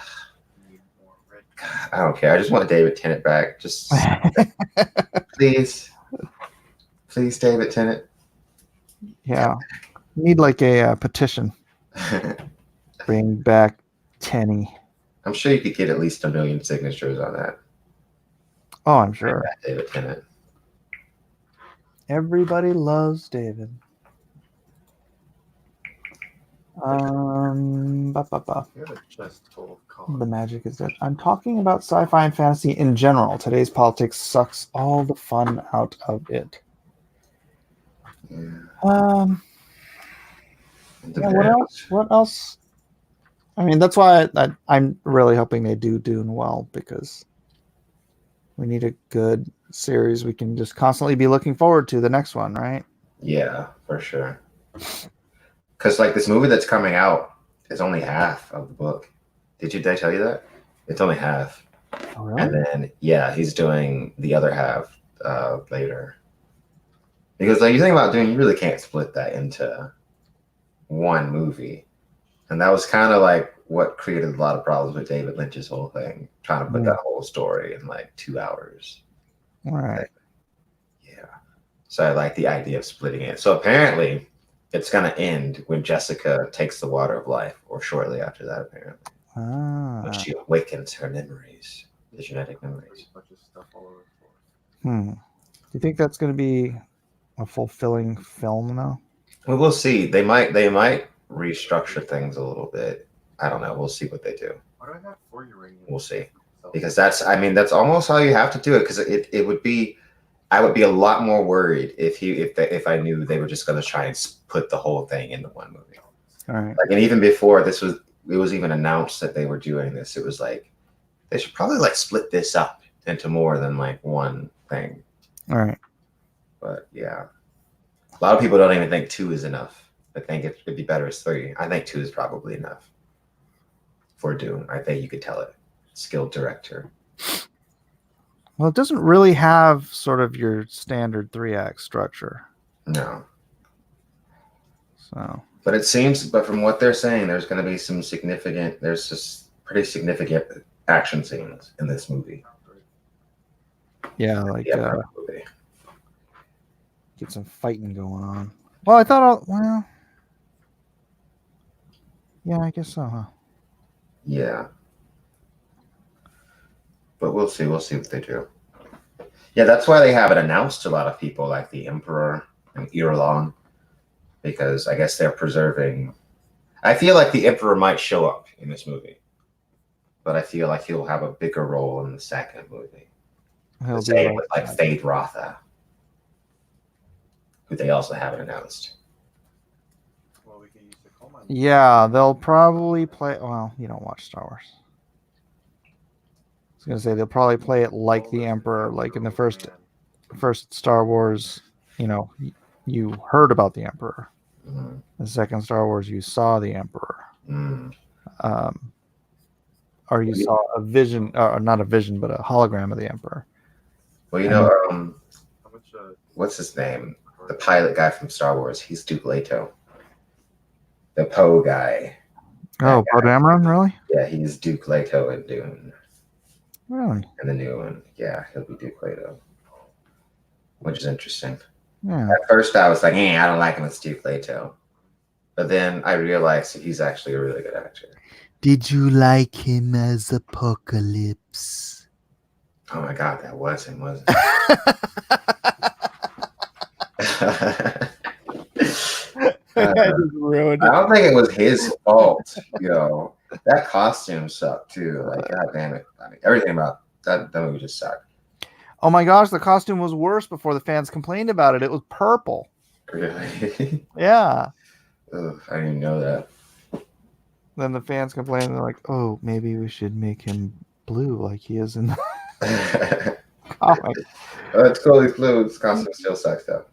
I don't care. I just want David Tennant back. Just please, David Tennant. Yeah, need like a petition. Bring back Tenny. I'm sure you could get at least 1 million signatures on that. Oh, I'm sure. David Tennant. Everybody loves David. The magic is dead. I'm talking about sci-fi and fantasy in general. Today's politics sucks all the fun out of it. Yeah. What else? I mean, that's why I'm really hoping they do Dune well, because we need a good series we can just constantly be looking forward to the next one, right? Yeah, for sure. Because like this movie that's coming out is only half of the book. Did I tell you that? It's only half. Oh, really? And then yeah, he's doing the other half later. Because like you think about doing, you really can't split that into one movie. And that was kind of like what created a lot of problems with David Lynch's whole thing, trying to put that whole story in like 2 hours. All right. Yeah. So I like the idea of splitting it. So apparently it's going to end when Jessica takes the water of life, or shortly after that, apparently. When she awakens her memories, the genetic memories. A bunch of stuff all over the floor. Do you think that's going to be a fulfilling film now? Well, we'll see. They might restructure things a little bit. I don't know. We'll see what they do. Why do I have 4 uranium? We'll see. Because that's almost how you have to do it. Because it would be, I would be a lot more worried if I knew they were just going to try and put the whole thing into one movie. All right. Like, and even before it was even announced that they were doing this. It was like they should probably like split this up into more than like one thing. All right. But yeah, a lot of people don't even think 2 is enough. I think it would be better as 3. I think 2 is probably enough for Dune. I think you could tell it. Skilled director. Well, it doesn't really have sort of your standard 3-act structure. No. So. But from what they're saying, there's going to be there's just pretty significant action scenes in this movie. Yeah, like movie. Get some fighting going on. Well, I thought, yeah, I guess so, huh? Yeah. But we'll see. We'll see what they do. Yeah, that's why they haven't announced a lot of people like the Emperor and Irulan, because I guess they're preserving. I feel like the Emperor might show up in this movie, but I feel like he'll have a bigger role in the second movie. Same with like Fade Rotha, who they also haven't announced. Well, we can use the coal mine. Yeah, they'll probably play. Well, you don't watch Star Wars. I was gonna say they'll probably play it like the Emperor, like in the first Star Wars. You know, you heard about the Emperor. Mm. The second Star Wars, you saw the Emperor. Mm. Or you saw a vision, or not a vision, but a hologram of the Emperor. Well, you know, what's his name? The pilot guy from Star Wars. He's Duke Leto. The Poe guy. Oh, Poe Dameron, really? Yeah, he's Duke Leto in Dune. Really? And the new one. Yeah, he'll be Duke Leto. Which is interesting. Yeah. At first I was like, I don't like him as Duke Leto. But then I realized that he's actually a really good actor. Did you like him as Apocalypse? Oh my God, that was him, wasn't it? I don't think it was his fault, That costume sucked too. Like, God damn it. I mean, everything about that movie just sucked. Oh my gosh, the costume was worse before the fans complained about it. It was purple. Really? Yeah. Ugh, I didn't even know that. Then the fans complained. They're like, "Oh, maybe we should make him blue like he is in the comic." Oh, it's cool. He's blue. His costume still sucks though.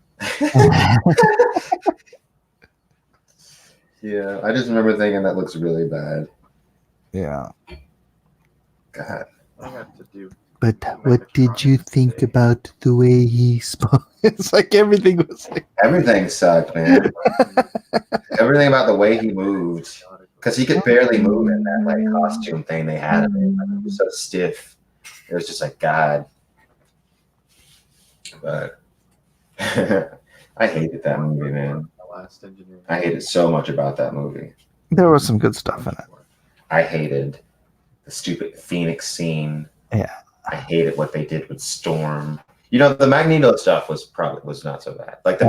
Yeah, I just remember thinking that looks really bad. Yeah. God. I have to do. But what did you think about the way he spoke? It's like everything was like... Everything sucked, man. Everything about the way he moved. Because he could barely move in that like costume thing they had him in. Like, it was so stiff. It was just like, God. But I hated that movie, man. I hated so much about that movie. There was some good stuff in it. I hated the stupid Phoenix scene. Yeah. I hated what they did with Storm. The Magneto stuff was not so bad. Like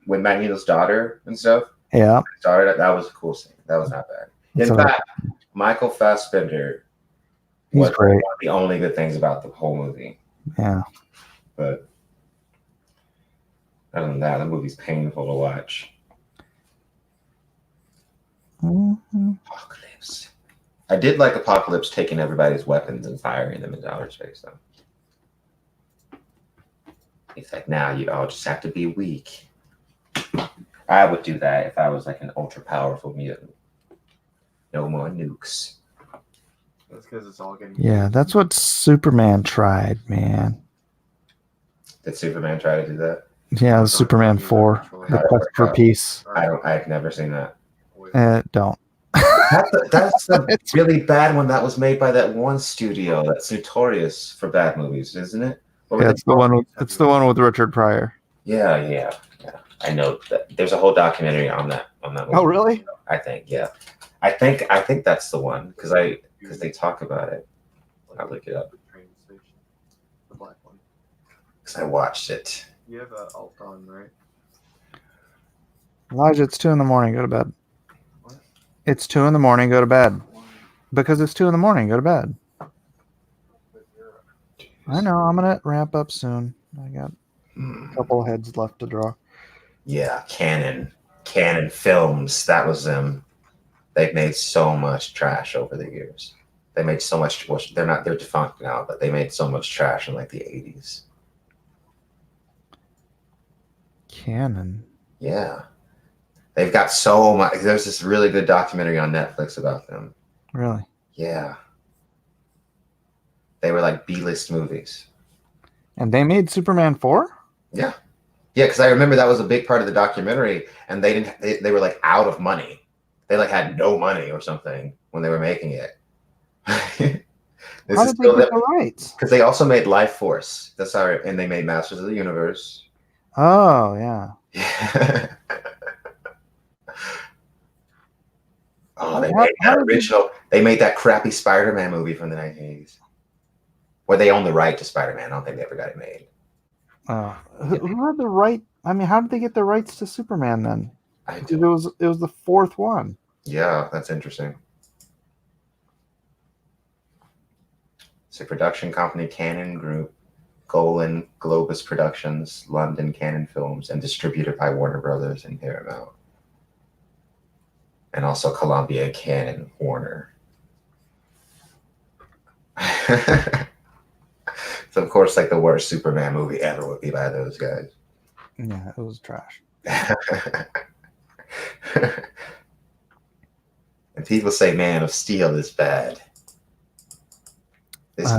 when Magneto's daughter and stuff. Yeah. Started, that was a cool scene. That was not bad. In fact, Michael Fassbender was one of the only good things about the whole movie. Yeah. But other than that, the movie's painful to watch. Mm-hmm. Apocalypse. I did like Apocalypse taking everybody's weapons and firing them into outer space, though. It's like, now you all just have to be weak. I would do that if I was like an ultra powerful mutant. No more nukes. That's because it's all getting. Yeah, that's what Superman tried, man. Did Superman try to do that? Yeah, Superman 4, The Quest for Peace. I've never seen that. Don't. That's a It's- really bad one that was made by that one studio that's notorious for bad movies, isn't it? What were Yeah, they it's the one with Richard Pryor. Yeah. I know that there's a whole documentary on that movie. Oh, really? I think, yeah. I think that's the one because they talk about it. I'll look it up. The train station. The black one. Because I watched it. You have a alt on, right? Elijah, it's 2 a.m. Go to bed. What? It's 2 a.m. Go to bed. Because it's 2 a.m. Go to bed. I know. I'm gonna wrap up soon. I got a couple of heads left to draw. Yeah, Canon Films. That was them. They've made so much trash over the years. They made so much. Well, they're defunct now, but they made so much trash in like the 80s. Canon. Yeah. They've got so much. There's this really good documentary on Netflix about them. Really? Yeah. They were like B-list movies. And they made Superman 4? Yeah. Yeah, because I remember that was a big part of the documentary, and they were like out of money. They like had no money or something when they were making it. How did they get the rights? Because they also made Life Force. And they made Masters of the Universe. Oh, yeah. Yeah. Oh, they made that original. They made that crappy Spider-Man movie from the 1980s. Where they own the right to Spider-Man. I don't think they ever got it made. Who had the right? I mean, how did they get the rights to Superman then? It was the fourth one. Yeah, that's interesting. So production company Canon Group, Golan Globus Productions, London Canon Films, and distributed by Warner Brothers and Paramount. And also Columbia Canon Warner. So of course, like the worst Superman movie ever would be by those guys. Yeah, it was trash. And people say Man of Steel is bad. This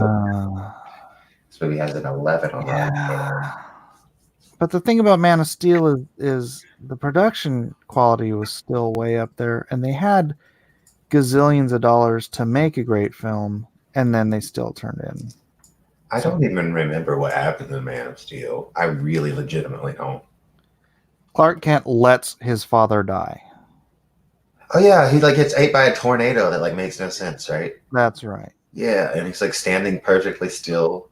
movie has an 11 on that. But the thing about Man of Steel is the production quality was still way up there, and they had gazillions of dollars to make a great film, and then they still turned in. I don't even remember what happened to Man of Steel. I really legitimately don't. Clark Kent lets his father die. Oh yeah, he like gets ate by a tornado that like makes no sense, right? That's right. Yeah, and he's like standing perfectly still,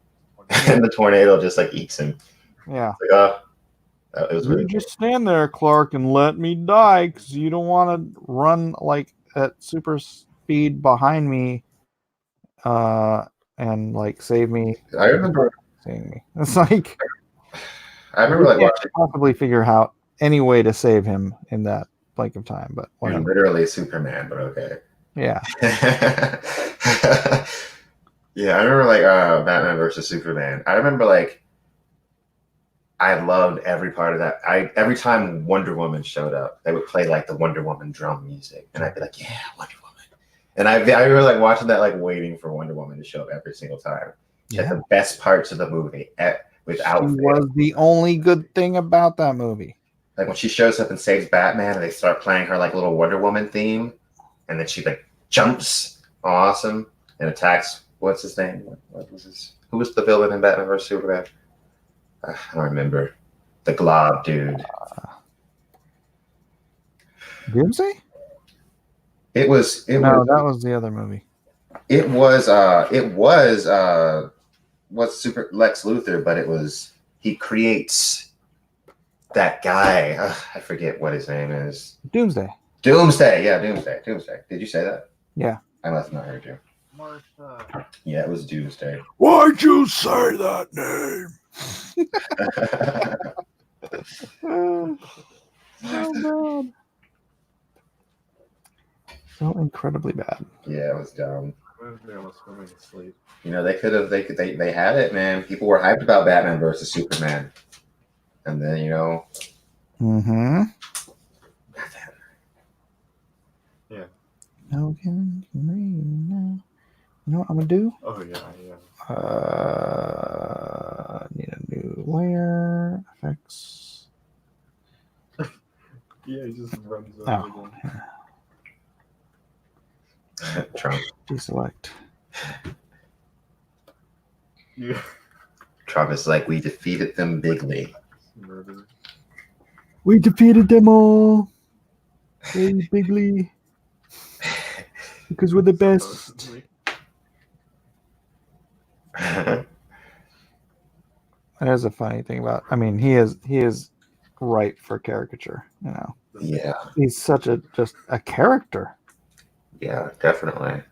and the tornado just like eats him. Yeah. It's like, it was really You just stand there, Clark, and let me die because you don't want to run like at super speed behind me, and like save me. I remember seeing me. It's like I remember like watching possibly figure out any way to save him in that blink of time, but you're whatever. literally Superman, but okay. Yeah. Yeah, I remember like Batman versus Superman. I remember like I loved every part of that. Every time Wonder Woman showed up, they would play like the Wonder Woman drum music, and I'd be like, "Yeah, Wonder Woman." And I remember like watching that, like waiting for Wonder Woman to show up every single time. Yeah. Like the best parts of the movie, without She fail. was the only good thing about that movie. Like when she shows up and saves Batman, and they start playing her like little Wonder Woman theme, and then she like jumps, awesome, and attacks. What's his name? What was his? Who was the villain in Batman vs Superman? I don't remember. The Glob dude. Doomsday? That was the other movie. It was what's Super Lex Luthor, but he creates that guy. I forget what his name is. Doomsday. Yeah, Doomsday. Did you say that? Yeah. I must have not heard you. Martha. Yeah, it was Doomsday. Why'd you say that name? Oh, so bad. So incredibly bad. Yeah, it was dumb. They almost swimming asleep. You know, they had it, man. People were hyped about Batman versus Superman. And then, Mm-hmm. How can you read now? You know what I'm gonna do? Oh yeah, yeah. Need a new layer effects. Yeah, he just runs Oh, over them. Trump. deselect. Yeah. Trump is like, we defeated them bigly. Murder. We defeated them all. Very bigly. Because we're the best. Supposedly. That is a funny thing about. I mean, he is ripe for caricature. You know, Yeah, he's such just a character. yeah, definitely.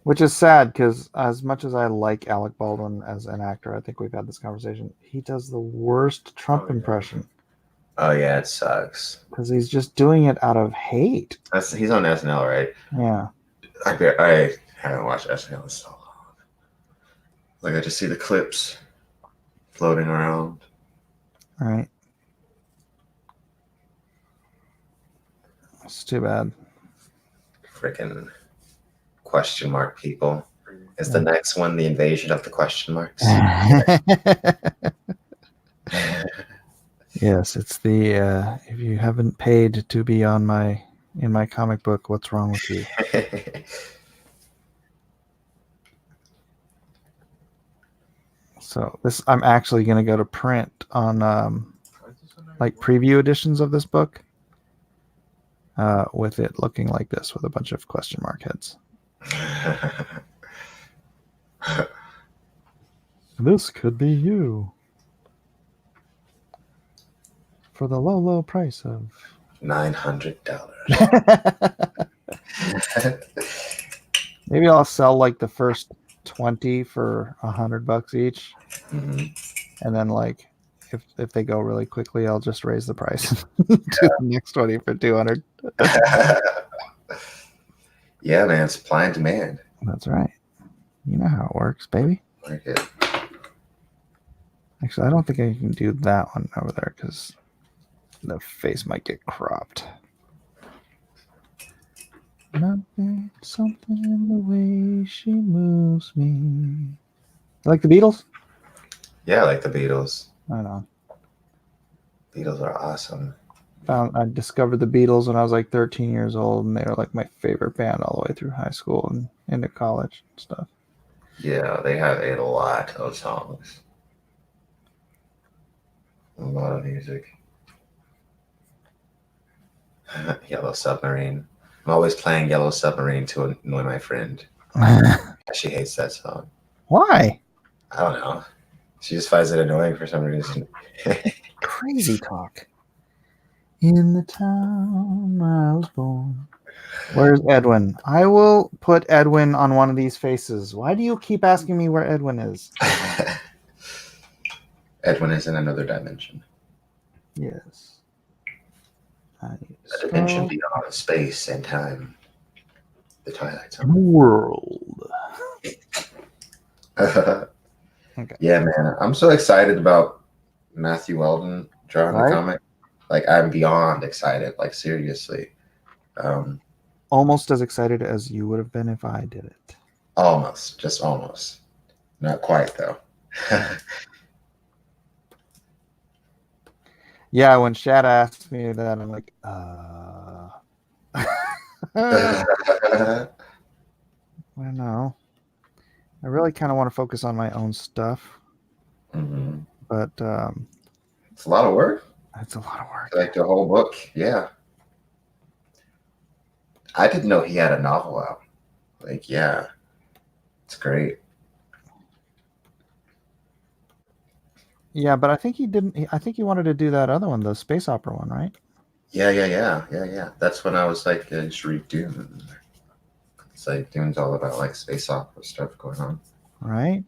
Which is sad because as much as I like Alec Baldwin as an actor, I think we've had this conversation. He does the worst Trump Oh, yeah. impression Oh yeah, it sucks. because he's just doing it out of hate. He's on SNL, right? Yeah. I haven't watched SNL in so long. Like I just see the clips floating around. All right. It's too bad. Freaking question mark people. Is the next one the invasion of the question marks? Yes, it's the if you haven't paid to be on in my comic book, what's wrong with you? So this I'm actually going to go to print on like preview editions of this book with it looking like this with a bunch of question mark heads. This could be you for the low price of $900. Maybe I'll sell like the first 20 for $100 each, and then like if they go really quickly, I'll just raise the price to the next 20 for 200. Yeah, man, supply and demand. That's right. You know how it works, baby. Like it. Actually, I don't think I can do that one over there because the face might get cropped. Nothing, something in the way she moves me. You like the Beatles? Yeah, I like the Beatles. I know. Beatles are awesome. I discovered the Beatles when I was like 13 years old, and they were like my favorite band all the way through high school and into college and stuff. Yeah, they have a lot of songs. A lot of music. Yellow Submarine. I'm always playing Yellow Submarine to annoy my friend. She hates that song. Why? I don't know. She just finds it annoying for some reason. Crazy talk. In the town I was born. Where's Edwin? I will put Edwin on one of these faces. Why do you keep asking me where Edwin is? Edwin is in another dimension. Yes. A dimension beyond space and time. The Twilight Zone. World. Okay. Yeah, man. I'm so excited about Matthew Weldon drawing the comic. Like, I'm beyond excited. Like, seriously. Almost as excited as you would have been if I did it. Almost. Just almost. Not quite, though. Yeah, when Shad asked me that, I'm like, I don't know. I really kind of want to focus on my own stuff. Mm-hmm. But it's a lot of work. It's a lot of work. Like the whole book, yeah. I didn't know he had a novel out. Like, yeah, it's great. Yeah, but I think he didn't. I think he wanted to do that other one, the space opera one, right? Yeah. That's when I was like, I should read Dune. It's like Dune's all about like space opera stuff going on. Right.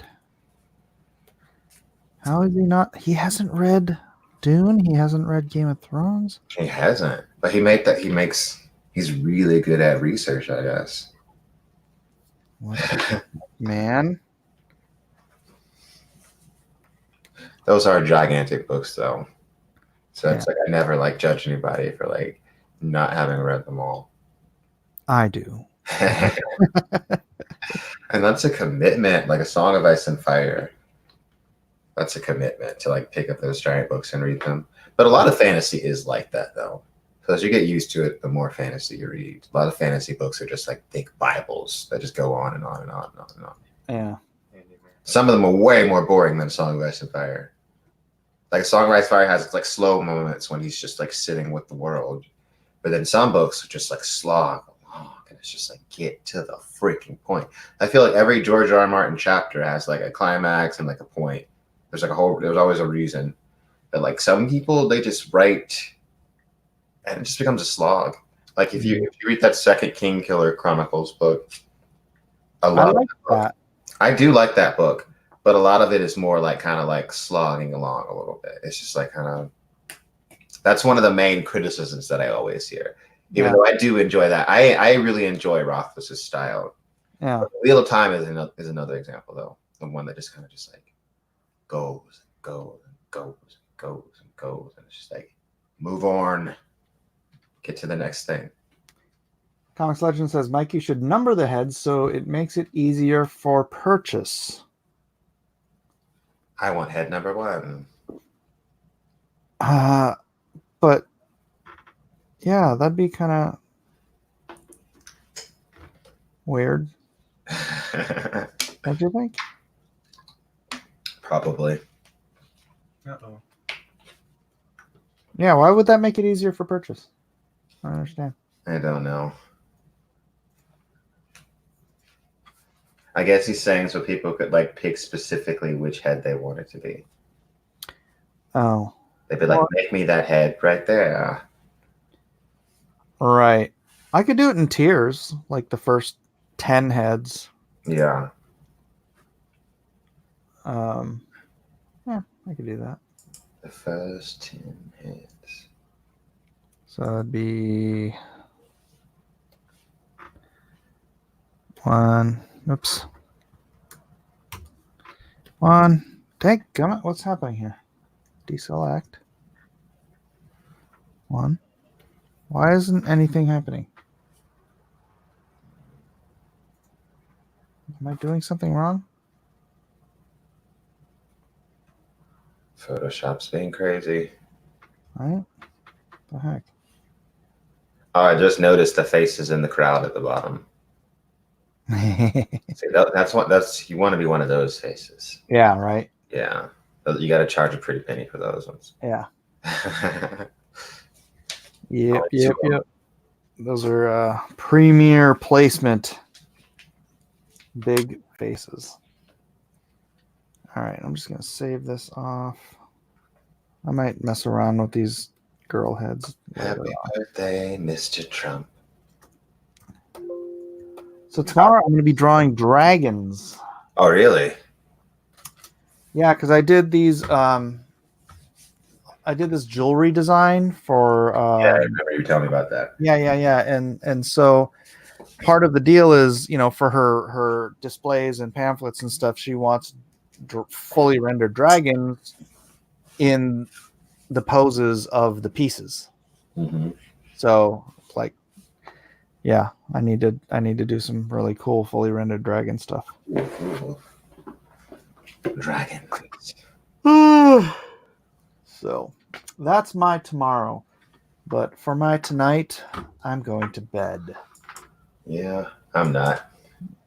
How is he not? He hasn't read Dune. He hasn't read Game of Thrones. He hasn't, but he's really good at research, I guess. What? Man. Those are gigantic books, though. So it's like I never like judge anybody for like not having read them all. I do. And that's a commitment, like A Song of Ice and Fire. That's a commitment to like pick up those giant books and read them. But a lot of fantasy is like that though. So as you get used to it, the more fantasy you read. A lot of fantasy books are just like thick Bibles that just go on and on and on and on and on. Yeah. Some of them are way more boring than Song of Ice and Fire. Like A Song of Ice and Fire has like slow moments when he's just like sitting with the world. But then some books are just like slog. And it's just like, get to the freaking point. I feel like every George R. R. Martin chapter has like a climax and like a point. There's always a reason. But like some people, they just write and it just becomes a slog. Like if you read that second King Killer Chronicles book, I like that. I do like that book, but a lot of it is more like kind of like slogging along a little bit. It's just like kind of, that's one of the main criticisms that I always hear. Even though I do enjoy that. I really enjoy Rothfuss's style. Yeah. Wheel of Time is another example though. The one that just kind of just like goes and goes and goes and goes and goes. And it's just like, move on. Get to the next thing. Comics Legend says, Mike, you should number the heads so it makes it easier for purchase. I want head number 1. But yeah, that'd be kind of weird. Don't you think? Probably. Uh-oh. Yeah, why would that make it easier for purchase? I don't understand. I don't know. I guess he's saying so people could like pick specifically which head they want it to be. Oh. They'd be like, make me that head right there. Right. I could do it in tiers, like the first 10 heads. Yeah. Yeah, I could do that. The first 10 heads. So it'd be 1. Oops. 1. Dang, gummit, what's happening here? Deselect. 1. Why isn't anything happening? Am I doing something wrong? Photoshop's being crazy. All right. What the heck? Oh, I just noticed the faces in the crowd at the bottom. See, that's you want to be one of those faces. Yeah, right. Yeah. You got to charge a pretty penny for those ones. Yeah. Yep. Those are premier placement. Big faces. All right, I'm just going to save this off. I might mess around with these girl heads. Happy birthday, Mr. Trump. So tomorrow I'm going to be drawing dragons. Oh, really? Yeah, because I did these. I did this jewelry design for. Yeah, I remember you telling me about that. Yeah, and so part of the deal is, for her displays and pamphlets and stuff, she wants fully rendered dragons in the poses of the pieces. Mm-hmm. So, like, yeah, I need to do some really cool fully rendered dragon stuff. Ooh. Dragon. So that's my tomorrow, but for my tonight, I'm going to bed. Yeah, I'm not.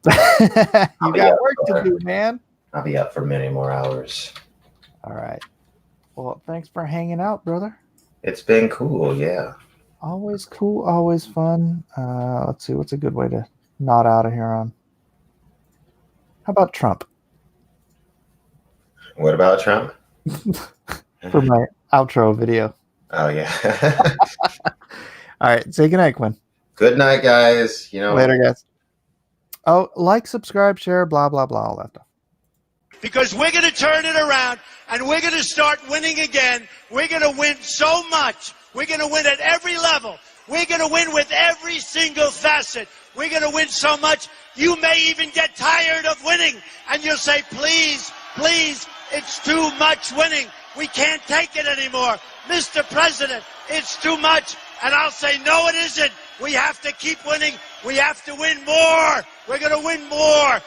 You got work to do, man. I'll be up for many more hours. All right. Well, thanks for hanging out, brother. It's been cool, yeah. Always cool, always fun. Let's see, what's a good way to nod out of here on? How about Trump? What about Trump? For my outro video. Oh, yeah. All right, say goodnight, Quinn. Good night, guys. Later, guys. Oh, like, subscribe, share, blah, blah, blah, all that stuff. Because we're going to turn it around, and we're going to start winning again. We're going to win so much. We're going to win at every level. We're going to win with every single facet. We're going to win so much, you may even get tired of winning. And you'll say, please, please, it's too much winning. We can't take it anymore. Mr. President, it's too much. And I'll say, no, it isn't. We have to keep winning. We have to win more. We're going to win more.